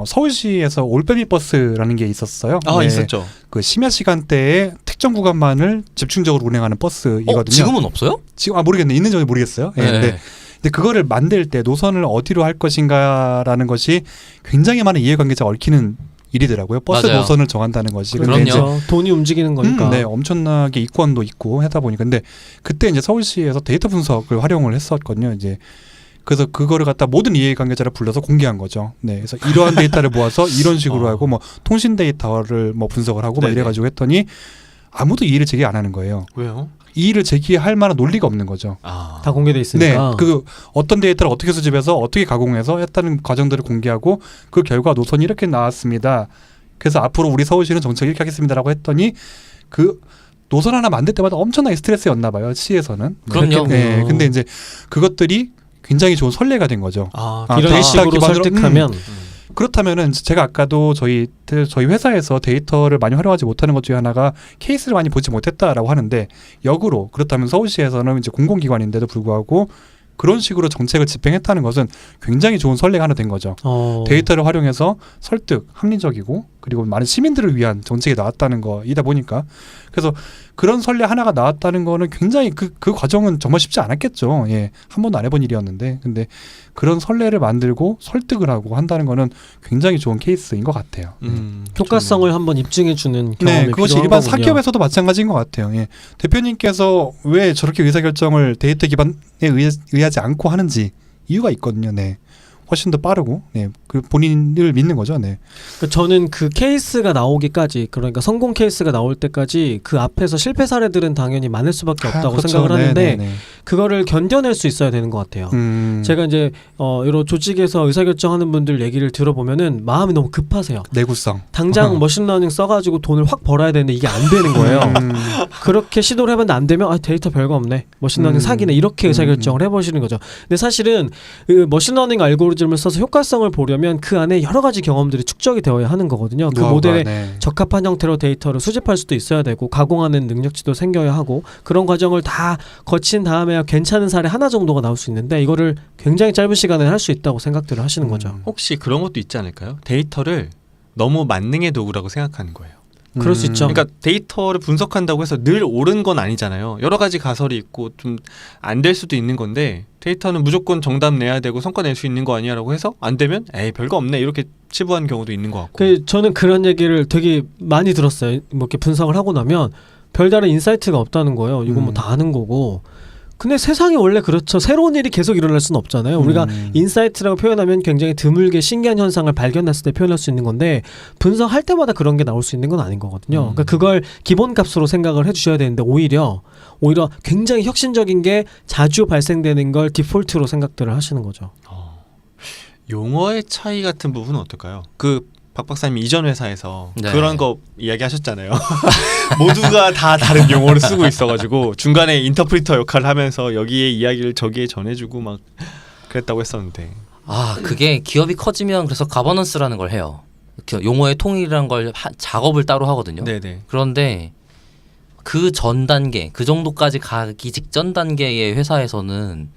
서울시에서 올빼미 버스라는 게 있었어요. 네. 있었죠. 그 심야 시간대에 특정 구간만을 집중적으로 운행하는 버스이거든요. 지금은 없어요? 지금 모르겠네. 있는지 모르겠어요. 예, 네. 근데 그거를 만들 때 노선을 어디로 할 것인가라는 것이 굉장히 많은 이해관계자가 얽히는 일이더라고요. 버스 맞아요. 노선을 정한다는 것이. 근데 그럼요. 이제 그렇죠. 돈이 움직이는 거니까. 네, 엄청나게 이권도 있고 하다 보니까 근데 그때 이제 서울시에서 데이터 분석을 활용을 했었거든요. 이제 그래서 그거를 갖다 모든 이해관계자를 불러서 공개한 거죠. 네, 그래서 이러한 데이터를 모아서 이런 식으로 하고 뭐 통신 데이터를 뭐 분석을 하고 막 네네. 이래가지고 했더니 아무도 이의를 제기 안 하는 거예요. 왜요? 이의를 제기할 만한 논리가 없는 거죠. 다 공개돼 네, 있으니까. 그 어떤 데이터를 어떻게 수집해서 어떻게 가공해서 했다는 과정들을 공개하고 그 결과 노선이 이렇게 나왔습니다. 그래서 앞으로 우리 서울시는 정책 이렇게 하겠습니다라고 했더니 그 노선 하나 만들 때마다 엄청나게 스트레스였나 봐요. 시에서는. 그럼요. 네, 근데 이제 그것들이 굉장히 좋은 선례가 된 거죠. 이런 데이터 식으로 기반으로, 설득하면 그렇다면은 제가 아까도 저희 회사에서 데이터를 많이 활용하지 못하는 것 중에 하나가 케이스를 많이 보지 못했다라고 하는데 역으로 그렇다면 서울시에서는 이제 공공기관인데도 불구하고 그런 식으로 정책을 집행했다는 것은 굉장히 좋은 선례가 하나 된 거죠. 데이터를 활용해서 설득, 합리적이고 그리고 많은 시민들을 위한 정책이 나왔다는 거이다 보니까 그래서 그런 선례 하나가 나왔다는 거는 굉장히 그 과정은 정말 쉽지 않았겠죠. 예, 한 번도 안 해본 일이었는데, 근데 그런 선례를 만들고 설득을 하고 한다는 거는 굉장히 좋은 케이스인 것 같아요. 효과성을 한번 입증해주는 경험이 네, 그것이 필요한 일반 거군요. 사기업에서도 마찬가지인 것 같아요. 예. 대표님께서 왜 저렇게 의사결정을 데이터 기반에 의하지 않고 하는지 이유가 있거든요. 네. 훨씬 더 빠르고, 네, 그 본인을 믿는 거죠. 네. 그러니까 저는 그 케이스가 나오기까지, 그러니까 성공 케이스가 나올 때까지 그 앞에서 실패 사례들은 당연히 많을 수밖에 없다고 그렇죠. 생각을 하는데 네, 네, 네. 그거를 견뎌낼 수 있어야 되는 것 같아요. 제가 이제 이런 조직에서 의사결정하는 분들 얘기를 들어보면은 마음이 너무 급하세요. 내구성. 당장 머신러닝 써가지고 돈을 확 벌어야 되는데 이게 안 되는 거예요. 그렇게 시도를 해봤는데 안 되면 아, 데이터 별거 없네, 머신러닝 사기네, 이렇게 의사결정을 해보시는 거죠. 근데 사실은 그 머신러닝 알고리즘을 써서 효과성을 보려면 그 안에 여러 가지 경험들이 축적이 되어야 하는 거거든요. 그 노하우가, 모델에 네. 적합한 형태로 데이터를 수집할 수도 있어야 되고 가공하는 능력치도 생겨야 하고, 그런 과정을 다 거친 다음에 괜찮은 사례 하나 정도가 나올 수 있는데 이거를 굉장히 짧은 시간에 할 수 있다고 생각들을 하시는 거죠. 혹시 그런 것도 있지 않을까요? 데이터를 너무 만능의 도구라고 생각하는 거예요. 그럴 수 있죠. 그러니까 데이터를 분석한다고 해서 늘 옳은 건 아니잖아요. 여러 가지 가설이 있고 좀 안 될 수도 있는 건데, 데이터는 무조건 정답 내야 되고 성과 낼 수 있는 거 아니야라고 해서 안 되면 에이 별거 없네 이렇게 치부하는 경우도 있는 것 같고. 저는 그런 얘기를 되게 많이 들었어요. 뭐 이렇게 분석을 하고 나면 별다른 인사이트가 없다는 거예요. 이건 뭐 다 아는 거고. 근데 세상이 원래 그렇죠. 새로운 일이 계속 일어날 수는 없잖아요. 우리가 인사이트라고 표현하면 굉장히 드물게 신기한 현상을 발견했을 때 표현할 수 있는 건데, 분석할 때마다 그런 게 나올 수 있는 건 아닌 거거든요. 그러니까 그걸 기본값으로 생각을 해주셔야 되는데 오히려 굉장히 혁신적인 게 자주 발생되는 걸 디폴트로 생각들을 하시는 거죠. 용어의 차이 같은 부분은 어떨까요? 박 박사님 이전 회사에서 네. 그런 거 이야기하셨잖아요. 모두가 다 다른 용어를 쓰고 있어가지고 중간에 인터프리터 역할을 하면서 여기에 이야기를 저기에 전해주고 막 그랬다고 했었는데. 아, 그게 기업이 커지면 그래서 가버넌스라는 걸 해요. 용어의 통일이라는 걸 작업을 따로 하거든요. 네네. 그런데 그 전 단계, 그 정도까지 가기 직전 단계의 회사에서는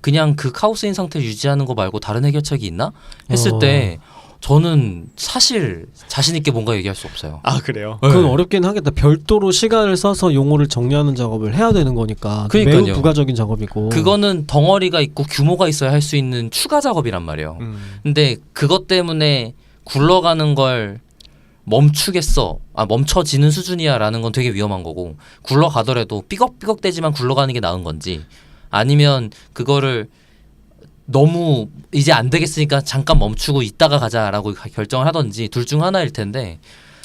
그냥 그 카오스인 상태를 유지하는 거 말고 다른 해결책이 있나? 했을 때 저는 사실 자신 있게 뭔가 얘기할 수 없어요. 아 그래요? 그건 네. 어렵긴 하겠다. 별도로 시간을 써서 용어를 정리하는 작업을 해야 되는 거니까 그러니까요. 매우 부가적인 작업이고. 그거는 덩어리가 있고 규모가 있어야 할 수 있는 추가 작업이란 말이에요. 근데 그것 때문에 굴러가는 걸 멈춰지는 수준이야라는 건 되게 위험한 거고, 굴러가더라도 삐걱삐걱대지만 굴러가는 게 나은 건지, 아니면 그거를 너무 이제 안 되겠으니까 잠깐 멈추고 이따가 가자라고 결정을 하던지, 둘 중 하나일 텐데.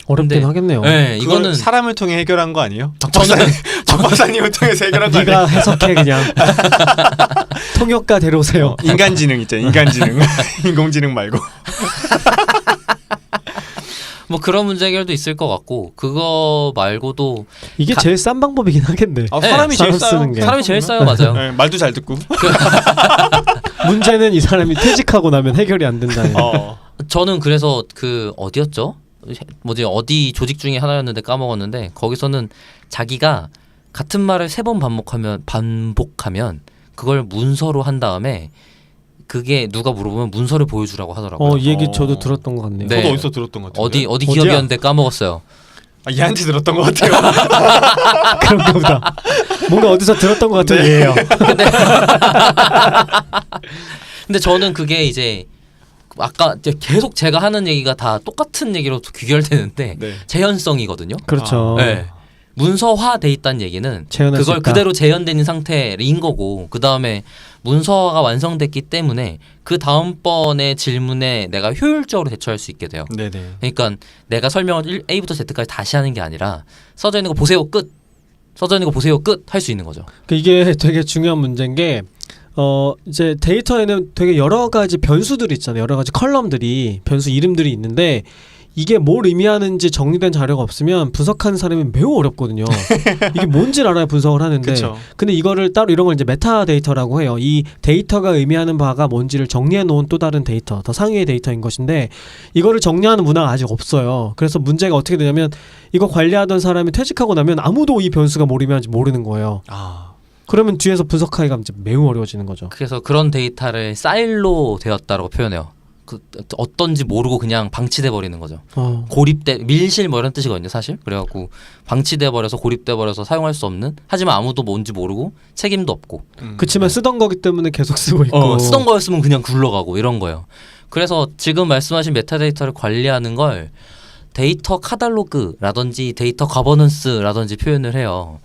어렵긴 근데, 하겠네요. 네, 이거는 이거는 사람을 통해 해결한 거 아니에요? 박 박사님을 통해서 해결한 거 아니에요? 네가 해석해 그냥. 통역가 데려오세요. 인간지능 있잖아요. 인간지능. 인공지능 말고. 뭐 그런 문제 해결도 있을 것 같고, 그거 말고도 이게 제일 싼 방법이긴 하겠네. 아, 네, 사람이 제일 사람 싸요. 쓰는 게. 사람이 제일 싸요. 맞아요. 네, 말도 잘 듣고. 문제는 이 사람이 퇴직하고 나면 해결이 안 된다는. 저는 그래서 어디였죠? 어디 조직 중에 하나였는데 까먹었는데, 거기서는 자기가 같은 말을 3번 반복하면 그걸 문서로 한 다음에, 그게 누가 물어보면 문서를 보여주라고 하더라고요. 이 얘기 저도 들었던 것 같네요. 네. 저도 어디서 들었던 것 같은데. 어디 어디야? 기업이었는데 까먹었어요. 아, 얘한테 들었던 것 같아요. 그런가 보다. 뭔가 어디서 들었던 것 같은 예예요. 근데 저는 그게 이제 아까 이제 계속 제가 하는 얘기가 다 똑같은 얘기로 귀결되는데, 네. 재현성이거든요. 그렇죠. 네. 문서화돼 있다는 얘기는 재현할 수 그걸 있다. 그대로 재현된 상태인 거고, 그 다음에 문서화가 완성됐기 때문에 그 다음번의 질문에 내가 효율적으로 대처할 수 있게 돼요. 네네. 그러니까 내가 설명을 A부터 Z까지 다시 하는 게 아니라, 써져 있는 거 보세요 끝, 써져 있는 거 보세요 끝 할 수 있는 거죠. 이게 되게 중요한 문제인 게, 이제 데이터에는 되게 여러 가지 변수들이 있잖아요. 여러 가지 컬럼들이, 변수 이름들이 있는데, 이게 뭘 의미하는지 정리된 자료가 없으면 분석하는 사람이 매우 어렵거든요. 이게 뭔지를 알아야 분석을 하는데, 그쵸. 근데 이거를 따로 이런 걸 이제 메타 데이터라고 해요. 이 데이터가 의미하는 바가 뭔지를 정리해 놓은 또 다른 데이터, 더 상위의 데이터인 것인데, 이거를 정리하는 문화가 아직 없어요. 그래서 문제가 어떻게 되냐면, 이거 관리하던 사람이 퇴직하고 나면 아무도 이 변수가 뭘 의미하는지 모르는 거예요. 그러면 뒤에서 분석하기가 이제 매우 어려워지는 거죠. 그래서 그런 데이터를 사일로 되었다라고 표현해요. 그 어떤지 모르고 그냥 방치돼 버리는 거죠. 어. 고립돼 밀실 뭐 이런 뜻이거든요, 사실. 그래갖고 방치돼 버려서 고립돼 버려서 사용할 수 없는. 하지만 아무도 뭔지 모르고 책임도 없고. 그치만 쓰던 거기 때문에 계속 쓰고 있고. 쓰던 거였으면 그냥 굴러가고 이런 거예요. 그래서 지금 말씀하신 메타데이터를 관리하는 걸 데이터 카탈로그라든지 데이터 거버넌스라든지 표현을 해요.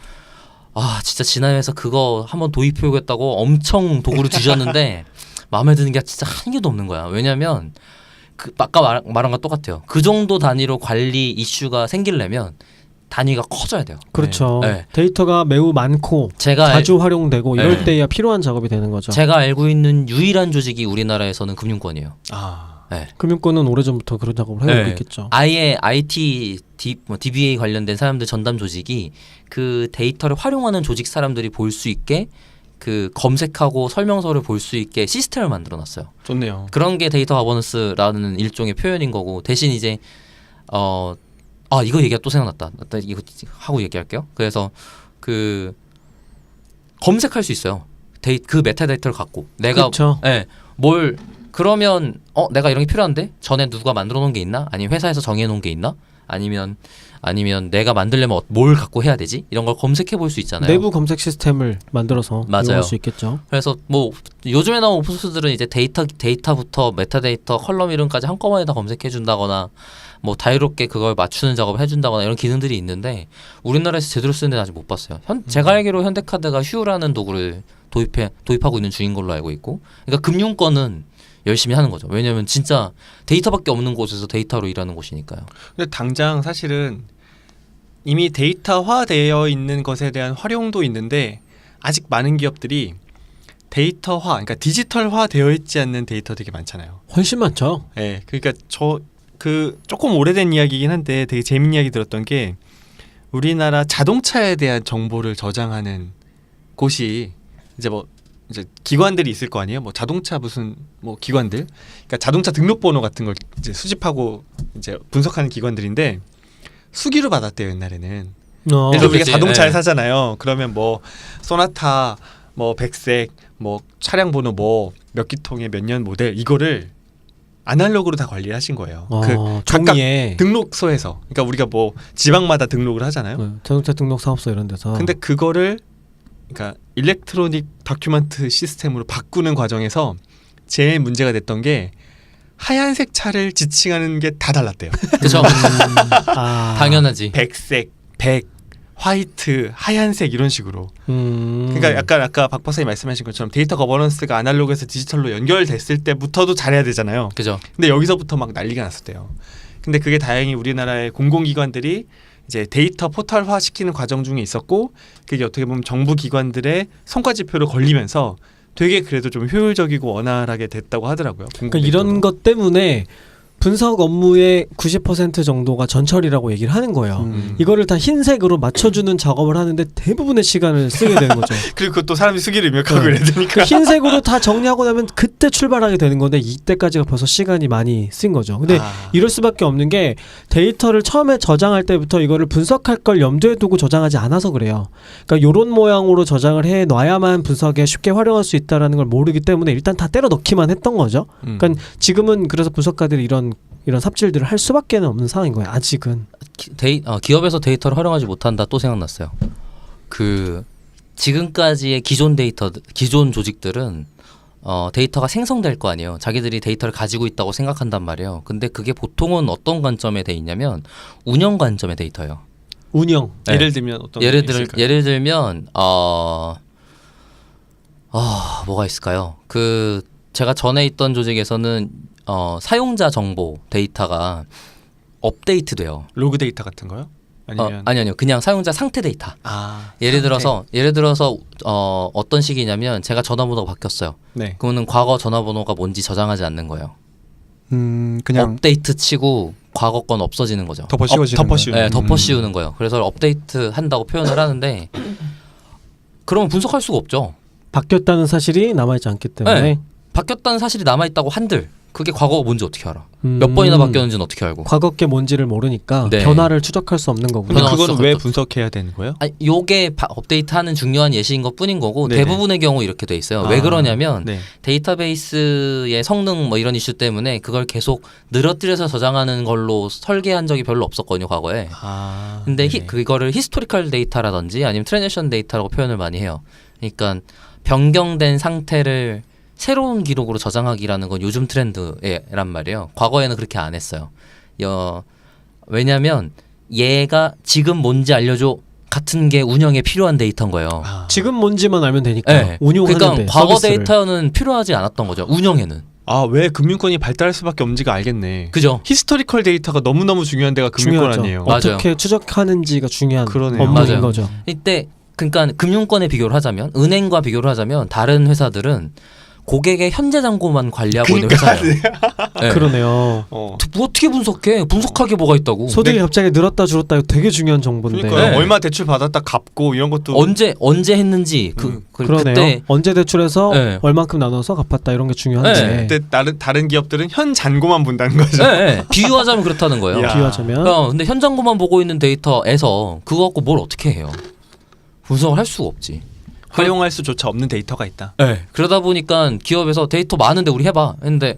아 진짜 지난해에서 그거 한번 도입해오겠다고 엄청 도구를 뒤졌는데 마음에 드는 게 진짜 한 개도 없는 거야. 왜냐면 그 아까 말한 거 똑같아요. 그 정도 단위로 관리 이슈가 생기려면 단위가 커져야 돼요. 그렇죠. 네. 데이터가 매우 많고 제가 자주 활용되고 이럴 네. 때야 필요한 작업이 되는 거죠. 제가 알고 있는 유일한 조직이 우리나라에서는 금융권이에요. 네. 금융권은 오래전부터 그런 작업을 해오고 네. 있겠죠. 아예 IT DBA 관련된 사람들 전담 조직이 그 데이터를 활용하는 조직 사람들이 볼 수 있게 그 검색하고 설명서를 볼 수 있게 시스템을 만들어 놨어요. 좋네요. 그런 게 데이터 거버넌스라는 일종의 표현인 거고 대신 이제 이거 얘기가 또 생각났다. 나 이거 하고 얘기할게요. 그래서 그 검색할 수 있어요. 그 메타데이터를 갖고 내가 그렇죠. 뭘 그러면 내가 이런 게 필요한데 전에 누가 만들어 놓은 게 있나? 아니면 회사에서 정해 놓은 게 있나? 아니면 내가 만들려면 뭘 갖고 해야 되지? 이런 걸 검색해 볼 수 있잖아요. 내부 검색 시스템을 만들어서 맞아요. 이용할 수 있겠죠. 그래서 뭐 요즘에 나온 오픈소스들은 이제 데이터부터 메타데이터 컬럼 이름까지 한꺼번에 다 검색해 준다거나 뭐 자유롭게 그걸 맞추는 작업을 해준다거나 이런 기능들이 있는데 우리나라에서 제대로 쓰는 데는 아직 못 봤어요. 제가 알기로 현대카드가 휴라는 도구를 도입하고 있는 중인 걸로 알고 있고, 그러니까 금융권은 열심히 하는 거죠. 왜냐하면 진짜 데이터밖에 없는 곳에서 데이터로 일하는 곳이니까요. 근데 당장 사실은 이미 데이터화되어 있는 것에 대한 활용도 있는데 아직 많은 기업들이 데이터화, 그러니까 디지털화 되어 있지 않는 데이터 되게 많잖아요. 훨씬 많죠. 네, 그러니까 조금 오래된 이야기이긴 한데 되게 재밌는 이야기 들었던 게 우리나라 자동차에 대한 정보를 저장하는 곳이 이제 기관들이 있을 거 아니에요. 뭐 자동차 무슨 뭐 기관들, 그러니까 자동차 등록번호 같은 걸 이제 수집하고 이제 분석하는 기관들인데 수기로 받았대요 옛날에는. 그래서 우리가 그치, 자동차를 예. 사잖아요. 그러면 뭐 소나타, 뭐 백색, 뭐 차량 번호 뭐 몇 기통에 몇 년 모델 이거를 아날로그로 다 관리를 하신 거예요. 그 각각 종이에 등록소에서. 그러니까 우리가 뭐 지방마다 등록을 하잖아요. 자동차 등록 사업소 이런 데서. 근데 그거를 그러니까 일렉트로닉 다큐멘트 시스템으로 바꾸는 과정에서 제일 문제가 됐던 게 하얀색 차를 지칭하는 게 다 달랐대요. 그렇죠. 당연하지. 백색, 백, 화이트, 하얀색 이런 식으로. 그러니까 약간 아까 박 박사님 말씀하신 것처럼 데이터 거버넌스가 아날로그에서 디지털로 연결됐을 때부터도 잘해야 되잖아요. 그죠. 근데 여기서부터 막 난리가 났었대요. 근데 그게 다행히 우리나라의 공공기관들이 이제 데이터 포털화 시키는 과정 중에 있었고 그게 어떻게 보면 정부 기관들의 성과지표로 걸리면서 되게 그래도 좀 효율적이고 원활하게 됐다고 하더라고요. 그러니까 이런 것 때문에 분석 업무의 90% 정도가 전철이라고 얘기를 하는 거예요. 이거를 다 흰색으로 맞춰주는 작업을 하는데 대부분의 시간을 쓰게 되는 거죠. 그리고 그것도 사람이 수기를 입력하고 네. 이래야 되니까. 그 흰색으로 다 정리하고 나면 그때 출발하게 되는 건데 이때까지가 벌써 시간이 많이 쓴 거죠. 근데 이럴 수밖에 없는 게 데이터를 처음에 저장할 때부터 이거를 분석할 걸 염두에 두고 저장하지 않아서 그래요. 그러니까 이런 모양으로 저장을 해 놔야만 분석에 쉽게 활용할 수 있다라는 걸 모르기 때문에 일단 다 때려 넣기만 했던 거죠. 그러니까 지금은 그래서 분석가들이 이런 삽질들을 할 수밖에 없는 상황인 거예요. 아직은. 기업에서 데이터를 활용하지 못한다 또 생각났어요. 그 지금까지의 기존 조직들은 데이터가 생성될 거 아니에요. 자기들이 데이터를 가지고 있다고 생각한단 말이에요. 근데 그게 보통은 어떤 관점에 돼 있냐면 운영 관점의 데이터예요. 운영. 네. 예를 들면 어떤 예를 들면 뭐가 있을까요? 그 제가 전에 있던 조직에서는 사용자 정보 데이터가 업데이트돼요. 로그 데이터 같은 거요? 아니면 아니요. 그냥 사용자 상태 데이터. 예를 들어서 어떤 식이냐면 제가 전화번호가 바뀌었어요. 네. 그러면 과거 전화번호가 뭔지 저장하지 않는 거예요. 그냥 업데이트 치고 과거 건 없어지는 거죠. 덮어 씌워지는 덮어 씌우는. 네, 덮어 씌우는 거예요. 그래서 업데이트 한다고 표현을 하는데 그러면 분석할 수가 없죠. 바뀌었다는 사실이 남아있지 않기 때문에. 네. 바뀌었다는 사실이 남아있다고 한들 그게 과거가 뭔지 어떻게 알아? 몇 번이나 바뀌었는지는 어떻게 알고? 과거 게 뭔지를 모르니까 네. 변화를 추적할 수 없는 거군요. 근데 변화가 그거는 왜 없었죠. 분석해야 되는 거예요? 아니, 요게 업데이트하는 중요한 예시인 것 뿐인 거고 네네. 대부분의 경우 이렇게 돼 있어요. 아, 왜 그러냐면 네. 데이터베이스의 성능 뭐 이런 이슈 때문에 그걸 계속 늘어뜨려서 저장하는 걸로 설계한 적이 별로 없었거든요, 과거에. 아, 근데 네네. 그거를 히스토리컬 데이터라든지 아니면 트랜지션 데이터라고 표현을 많이 해요. 그러니까 변경된 상태를 새로운 기록으로 저장하기라는 건 요즘 트렌드란 말이에요. 과거에는 그렇게 안 했어요. 왜냐하면 얘가 지금 뭔지 알려줘 같은 게 운영에 필요한 데이터인 거예요. 아. 지금 뭔지만 알면 되니까 네. 운용하는데 그러니까 과거 서비스를. 데이터는 필요하지 않았던 거죠. 운영에는. 아, 왜 금융권이 발달할 수밖에 없는지가 알겠네. 그죠? 히스토리컬 데이터가 너무너무 중요한 데가 금융권 중요하죠. 아니에요. 맞아요. 어떻게 추적하는지가 중요한 그러네요. 업무인 맞아요. 거죠. 이때 그러니까 금융권에 비교를 하자면 은행과 비교를 하자면 다른 회사들은 고객의 현재 잔고만 관리하고 있는 회사예요. 네. 그러네요. 어떻게 분석해? 분석하게 뭐가 있다고? 소득이 갑자기 늘었다 줄었다 이거 되게 중요한 정보인데. 그러니까 네. 얼마 대출 받았다 갚고 이런 것도 언제 했는지 그러네요. 그때 언제 대출해서 네. 얼만큼 나눠서 갚았다 이런 게 중요한데. 네. 그때 다른 기업들은 현 잔고만 본다는 거죠. 네, 비유하자면 그렇다는 거예요. 야. 비유하자면 근데 현장고만 보고 있는 데이터에서 그거 갖고 뭘 어떻게 해요? 분석을 할 수가 없지. 활용할 수조차 없는 데이터가 있다. 그러다 보니까 기업에서 데이터 많은데 우리 해봐 했는데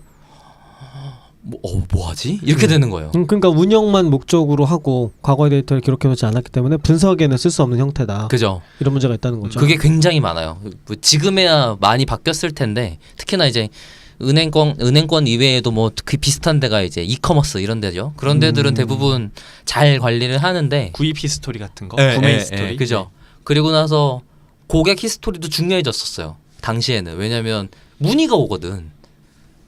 뭐 하지? 이렇게 되는 거예요. 그러니까 운영만 목적으로 하고 과거의 데이터를 기록해놓지 않았기 때문에 분석에는 쓸 수 없는 형태다. 그죠? 이런 문제가 있다는 거죠. 그게 굉장히 많아요. 뭐 지금에야 많이 바뀌었을 텐데 특히나 이제 은행권 이외에도 뭐 그 비슷한 데가 이제 이커머스 이런 데죠. 그런 데들은 대부분 잘 관리를 하는데 구입 히스토리 같은 거, 네, 구매 네, 히스토리. 네, 그죠. 그리고 나서 고객 히스토리도 중요해졌었어요. 당시에는. 왜냐면 문의가 오거든.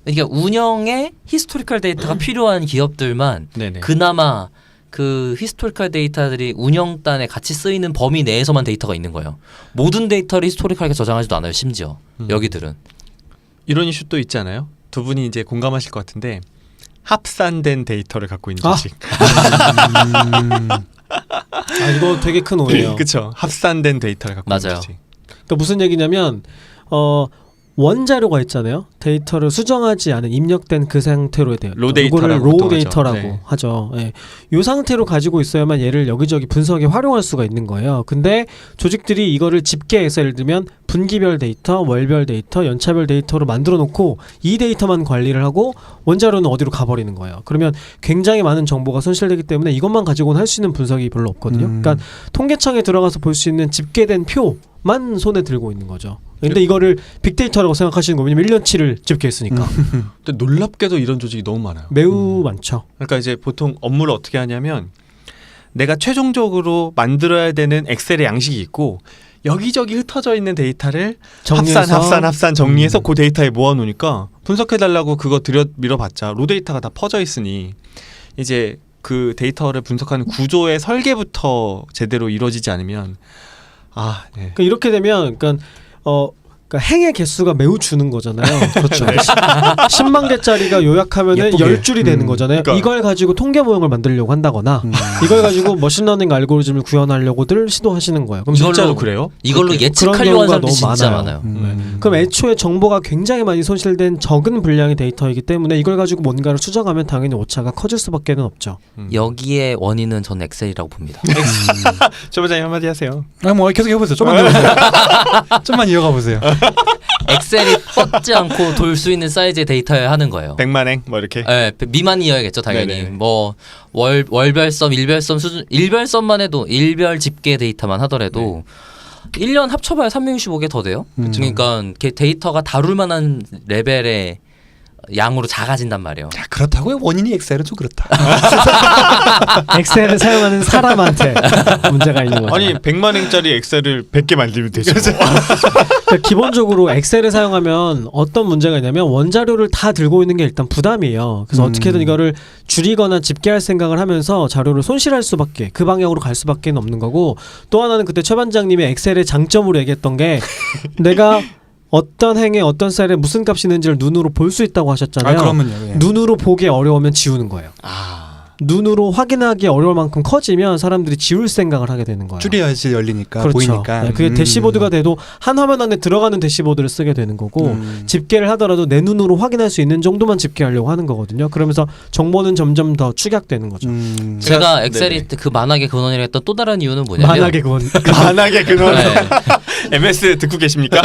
그러니까 운영에 히스토리컬 데이터가 필요한 기업들만 네네. 그나마 그 히스토리컬 데이터들이 운영단에 같이 쓰이는 범위 내에서만 데이터가 있는 거예요. 모든 데이터를 히스토리컬하게 저장하지도 않아요. 심지어 여기들은. 이런 이슈 또 있잖아요. 두 분이 이제 공감하실 것 같은데 합산된 데이터를 갖고 있는 조직. 이거 되게 큰 오해예요. 그렇죠. 합산된 데이터를 갖고 맞아요. 있는 조직. 그러니까 무슨 얘기냐면 원자료가 있잖아요. 데이터를 수정하지 않은 입력된 그 상태로 돼요. 로 이거를 데이터라고 로 보통 데이터라고 하죠. 네. 하죠. 예. 이 상태로 가지고 있어야만 얘를 여기저기 분석에 활용할 수가 있는 거예요. 근데 조직들이 이거를 집계해서 예를 들면 분기별 데이터, 월별 데이터, 연차별 데이터로 만들어 놓고 이 데이터만 관리를 하고 원자료는 어디로 가버리는 거예요. 그러면 굉장히 많은 정보가 손실되기 때문에 이것만 가지고는 할 수 있는 분석이 별로 없거든요. 그러니까 통계청에 들어가서 볼 수 있는 집계된 표만 손에 들고 있는 거죠. 근데 이거를 빅데이터라고 생각하시는 거 왜냐면 1년치를 집계했으니까. 근데 놀랍게도 이런 조직이 너무 많아요. 매우 많죠. 그러니까 이제 보통 업무를 어떻게 하냐면 내가 최종적으로 만들어야 되는 엑셀의 양식이 있고 여기저기 흩어져 있는 데이터를 정리해서 합산 정리해서 그 데이터에 모아놓으니까 분석해달라고 그거 밀어봤자 로 데이터가 다 퍼져 있으니 이제 그 데이터를 분석하는 구조의 설계부터 제대로 이루어지지 않으면 네. 그러니까 이렇게 되면 그러니까 행의 개수가 매우 주는 거잖아요. 그렇죠. 10만 개짜리가 요약하면은 예쁘게. 10줄이 되는 거잖아요. 그러니까. 이걸 가지고 통계 모형을 만들려고 한다거나 이걸 가지고 머신러닝 알고리즘을 구현하려고들 시도하시는 거예요. 그럼 진짜로 그래요? 이걸로 그런 예측하려고 경우가 하는 사람들이 너무 진짜 많아요. 많아요. 그럼 애초에 정보가 굉장히 많이 손실된 적은 분량의 데이터이기 때문에 이걸 가지고 뭔가를 수정하면 당연히 오차가 커질 수밖에 없죠. 여기에 원인은 전 엑셀이라고 봅니다. 조 부장님 한마디 하세요. 뭐 계속 해보세요. 좀만 더 해보세요. 좀만 이어가 보세요. 엑셀이 뻗지 않고 돌 수 있는 사이즈의 데이터여야 하는 거예요. 100만행 뭐 이렇게. 네, 미만이어야겠죠 당연히. 네네. 뭐 월별섬, 일별섬 수준, 일별섬만 해도 일별 집계 데이터만 하더라도 1년 합쳐봐야 365개 더 돼요. 그러니까 데이터가 다룰 만한 레벨의 양으로 작아진단 말이에요. 자, 그렇다고요. 원인이 엑셀은 좀 그렇다. 엑셀을 사용하는 사람한테 문제가 있는 거죠. 아니 100만행짜리 엑셀을 100개 만들면 되죠. 그러니까 기본적으로 엑셀을 사용하면 어떤 문제가 있냐면 원자료를 다 들고 있는 게 일단 부담이에요. 그래서 어떻게든 이거를 줄이거나 집계할 생각을 하면서 자료를 손실할 수밖에 그 방향으로 갈 수밖에 없는 거고 또 하나는 그때 최 반장님이 엑셀의 장점으로 얘기했던 게 내가 어떤 행에 어떤 셀에 무슨 값이 있는지를 눈으로 볼 수 있다고 하셨잖아요. 그러면요. 예. 눈으로 보기 어려우면 지우는 거예요. 눈으로 확인하기 어려울 만큼 커지면 사람들이 지울 생각을 하게 되는 거예요. 줄여야지 열리니까 그렇죠. 보이니까. 네, 그게 대시보드가 돼도 한 화면 안에 들어가는 대시보드를 쓰게 되는 거고 집계를 하더라도 내 눈으로 확인할 수 있는 정도만 집계하려고 하는 거거든요. 그러면서 정보는 점점 더 축약되는 거죠. 제가 엑셀이 네네. 그 만악의 근원이라 했던 또 다른 이유는 뭐냐면 만약에 그건 만약에 그런 네. MS 듣고 계십니까?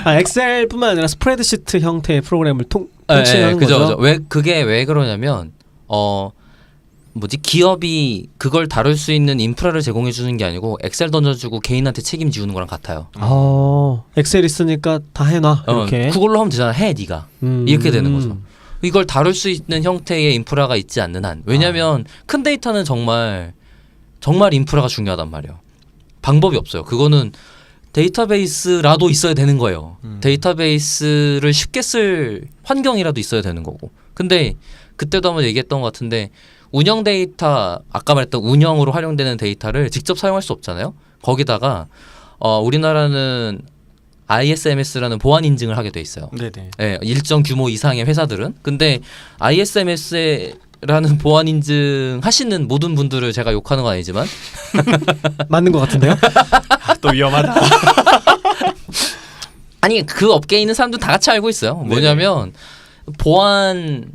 엑셀뿐만 아니라 스프레드시트 형태의 프로그램을 네, 통칭하는 그죠, 거죠. 그죠. 왜 그게 왜 그러냐면 기업이 그걸 다룰 수 있는 인프라를 제공해 주는 게 아니고 엑셀 던져주고 개인한테 책임지우는 거랑 같아요. 엑셀 있으니까 다 해놔 이렇게. 그걸로 하면 되잖아. 해 네가. 이렇게 되는 거죠. 이걸 다룰 수 있는 형태의 인프라가 있지 않는 한. 왜냐하면 큰 데이터는 정말 인프라가 중요하단 말이에요. 방법이 없어요. 그거는 데이터베이스라도 있어야 되는 거예요. 데이터베이스를 쉽게 쓸 환경이라도 있어야 되는 거고. 근데 그때도 한번 얘기했던 것 같은데 운영 데이터, 아까 말했던 운영으로 활용되는 데이터를 직접 사용할 수 없잖아요. 거기다가 우리나라는 ISMS라는 보안 인증을 하게 돼 있어요. 네네. 네, 일정 규모 이상의 회사들은. 근데 ISMS라는 보안 인증 하시는 모든 분들을 제가 욕하는 건 아니지만 맞는 것 같은데요? 또 위험하다. 아니 그 업계에 있는 사람들은 다 같이 알고 있어요. 뭐냐면 보안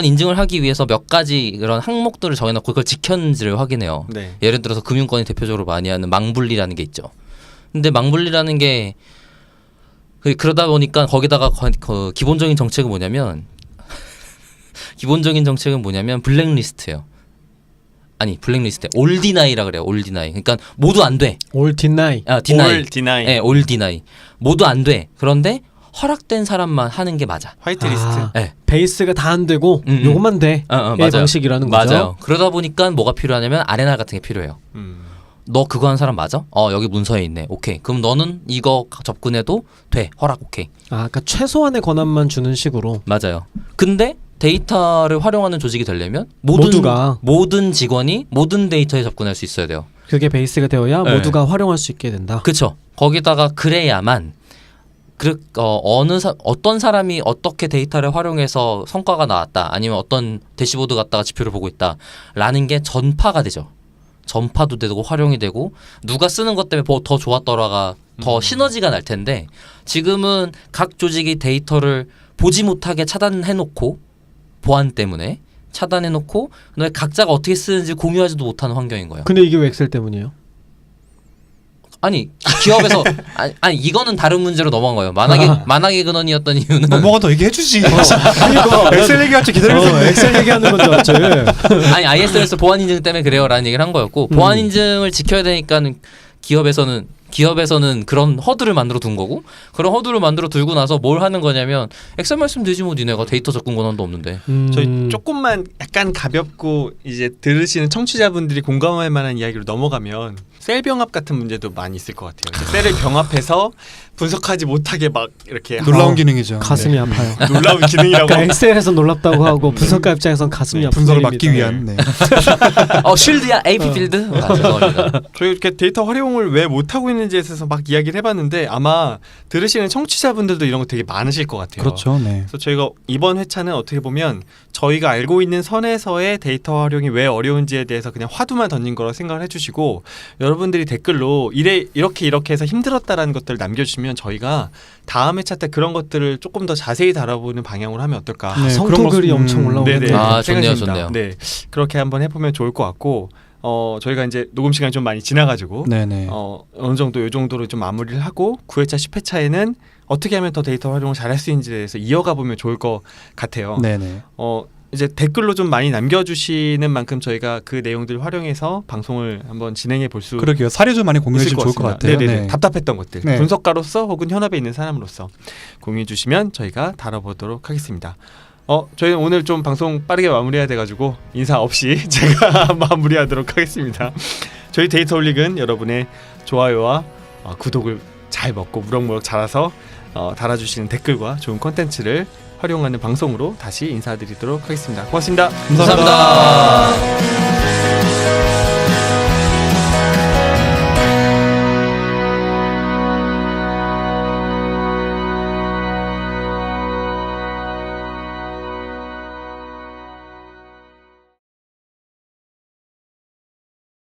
인증을 하기 위해서 몇 가지 그런 항목들을 정해놓고 그걸 지켰는지를 확인해요. 네. 예를 들어서 금융권이 대표적으로 많이 하는 망분리라는 게 있죠. 근데 망분리라는 게 그러다 보니까 거기다가 기본적인 정책은 뭐냐면 블랙리스트예요. 아니 블랙리스트 올 디나이라 그래요. 올 디나이. 그러니까 모두 안 돼. 올 디나이. 디나이. 올 디나이. 네, 올 디나이. 모두 안 돼. 그런데 허락된 사람만 하는 게 맞아. 화이트 리스트. 네. 베이스가 다 안 되고 요것만 돼. 의 맞아요. 방식이라는 거죠. 맞아요. 그러다 보니까 뭐가 필요하냐면 아레나 같은 게 필요해요. 너 그거 한 사람 맞아? 여기 문서에 있네. 오케이. 그럼 너는 이거 접근해도 돼. 허락 오케이. 그러니까 최소한의 권한만 주는 식으로. 맞아요. 근데 데이터를 활용하는 조직이 되려면 모든 직원이 모든 데이터에 접근할 수 있어야 돼요. 그게 베이스가 되어야 네. 모두가 활용할 수 있게 된다. 그렇죠. 거기다가 그래야만 어떤 사람이 어떻게 데이터를 활용해서 성과가 나왔다. 아니면 어떤 대시보드 갖다가 지표를 보고 있다라는 게 전파가 되죠. 전파도 되고 활용이 되고 누가 쓰는 것 때문에 더 좋았더라가 더 시너지가 날 텐데 지금은 각 조직이 데이터를 보지 못하게 차단해놓고 보안 때문에 차단해놓고 그다음에 각자가 어떻게 쓰는지 공유하지도 못하는 환경인 거예요. 근데 이게 왜 엑셀 때문이에요? 아니 기업에서 아니 이거는 다른 문제로 넘어간 거예요. 만악의 근원이었던 이유는 뭐가 더 얘기해주지. 엑셀 얘기할 줄 기다리고 있었네. 엑셀 얘기하는 건 줄 알았지. 아니 ISMS 보안 인증 때문에 그래요라는 얘기를 한 거였고 보안 인증을 지켜야 되니까는 기업에서는 그런 허들을 만들어 둔 거고 그런 허들을 만들어 두고 나서 뭘 하는 거냐면 엑셀 말씀 되지 뭐 니네가 데이터 접근 권한도 없는데 저희 조금만 약간 가볍고 이제 들으시는 청취자분들이 공감할 만한 이야기로 넘어가면 셀 병합 같은 문제도 많이 있을 것 같아요. 셀을 병합해서 분석하지 못하게 막 이렇게 놀라운 기능이죠. 가슴이 아파요. 놀라운 기능이라고. 그러니까 엑셀에서 놀랍다고 하고 분석가 입장에선 가슴이 아픈 분석을 일입니다. 막기 위한. 네. 쉴드야 AP 필드 죄송합니다. 저희 이렇게 데이터 활용을 왜 못하고 있는지에 대해서 막 이야기를 해봤는데 아마 들으시는 청취자분들도 이런 거 되게 많으실 것 같아요. 그렇죠. 네. 그래서 저희가 이번 회차는 어떻게 보면 저희가 알고 있는 선에서의 데이터 활용이 왜 어려운지에 대해서 그냥 화두만 던진 거라고 생각을 해주시고 여러분들이 댓글로 이렇게 해서 힘들었다라는 것들을 남겨주시면 저희가 다음 회차 때 그런 것들을 조금 더 자세히 다뤄보는 방향으로 하면 어떨까. 네, 성토 글이 엄청 올라오는데. 아, 생각이 좋네요. 듭니다. 네, 그렇게 한번 해보면 좋을 것 같고 저희가 이제 녹음 시간이 좀 많이 지나가지고 네네. 어느 정도 이 정도로 좀 마무리를 하고 9회차 10회차에는 어떻게 하면 더 데이터 활용을 잘할 수 있는지에 대해서 이어가 보면 좋을 것 같아요. 네네. 이제 댓글로 좀 많이 남겨주시는 만큼 저희가 그 내용들 활용해서 방송을 한번 진행해 볼 수 그러게요. 사례 좀 많이 공유해 주시면 좋을 것 같아요. 네네. 네. 답답했던 것들 네. 분석가로서 혹은 현업에 있는 사람으로서 공유해 주시면 저희가 다뤄보도록 하겠습니다. 저희 오늘 좀 방송 빠르게 마무리해야 돼가지고 인사 없이 제가 마무리하도록 하겠습니다. 저희 데이터 홀릭은 여러분의 좋아요와 구독을 잘 먹고 무럭무럭 자라서 달아주시는 댓글과 좋은 콘텐츠를 활용하는 방송으로 다시 인사드리도록 하겠습니다. 고맙습니다. 감사합니다. 감사합니다.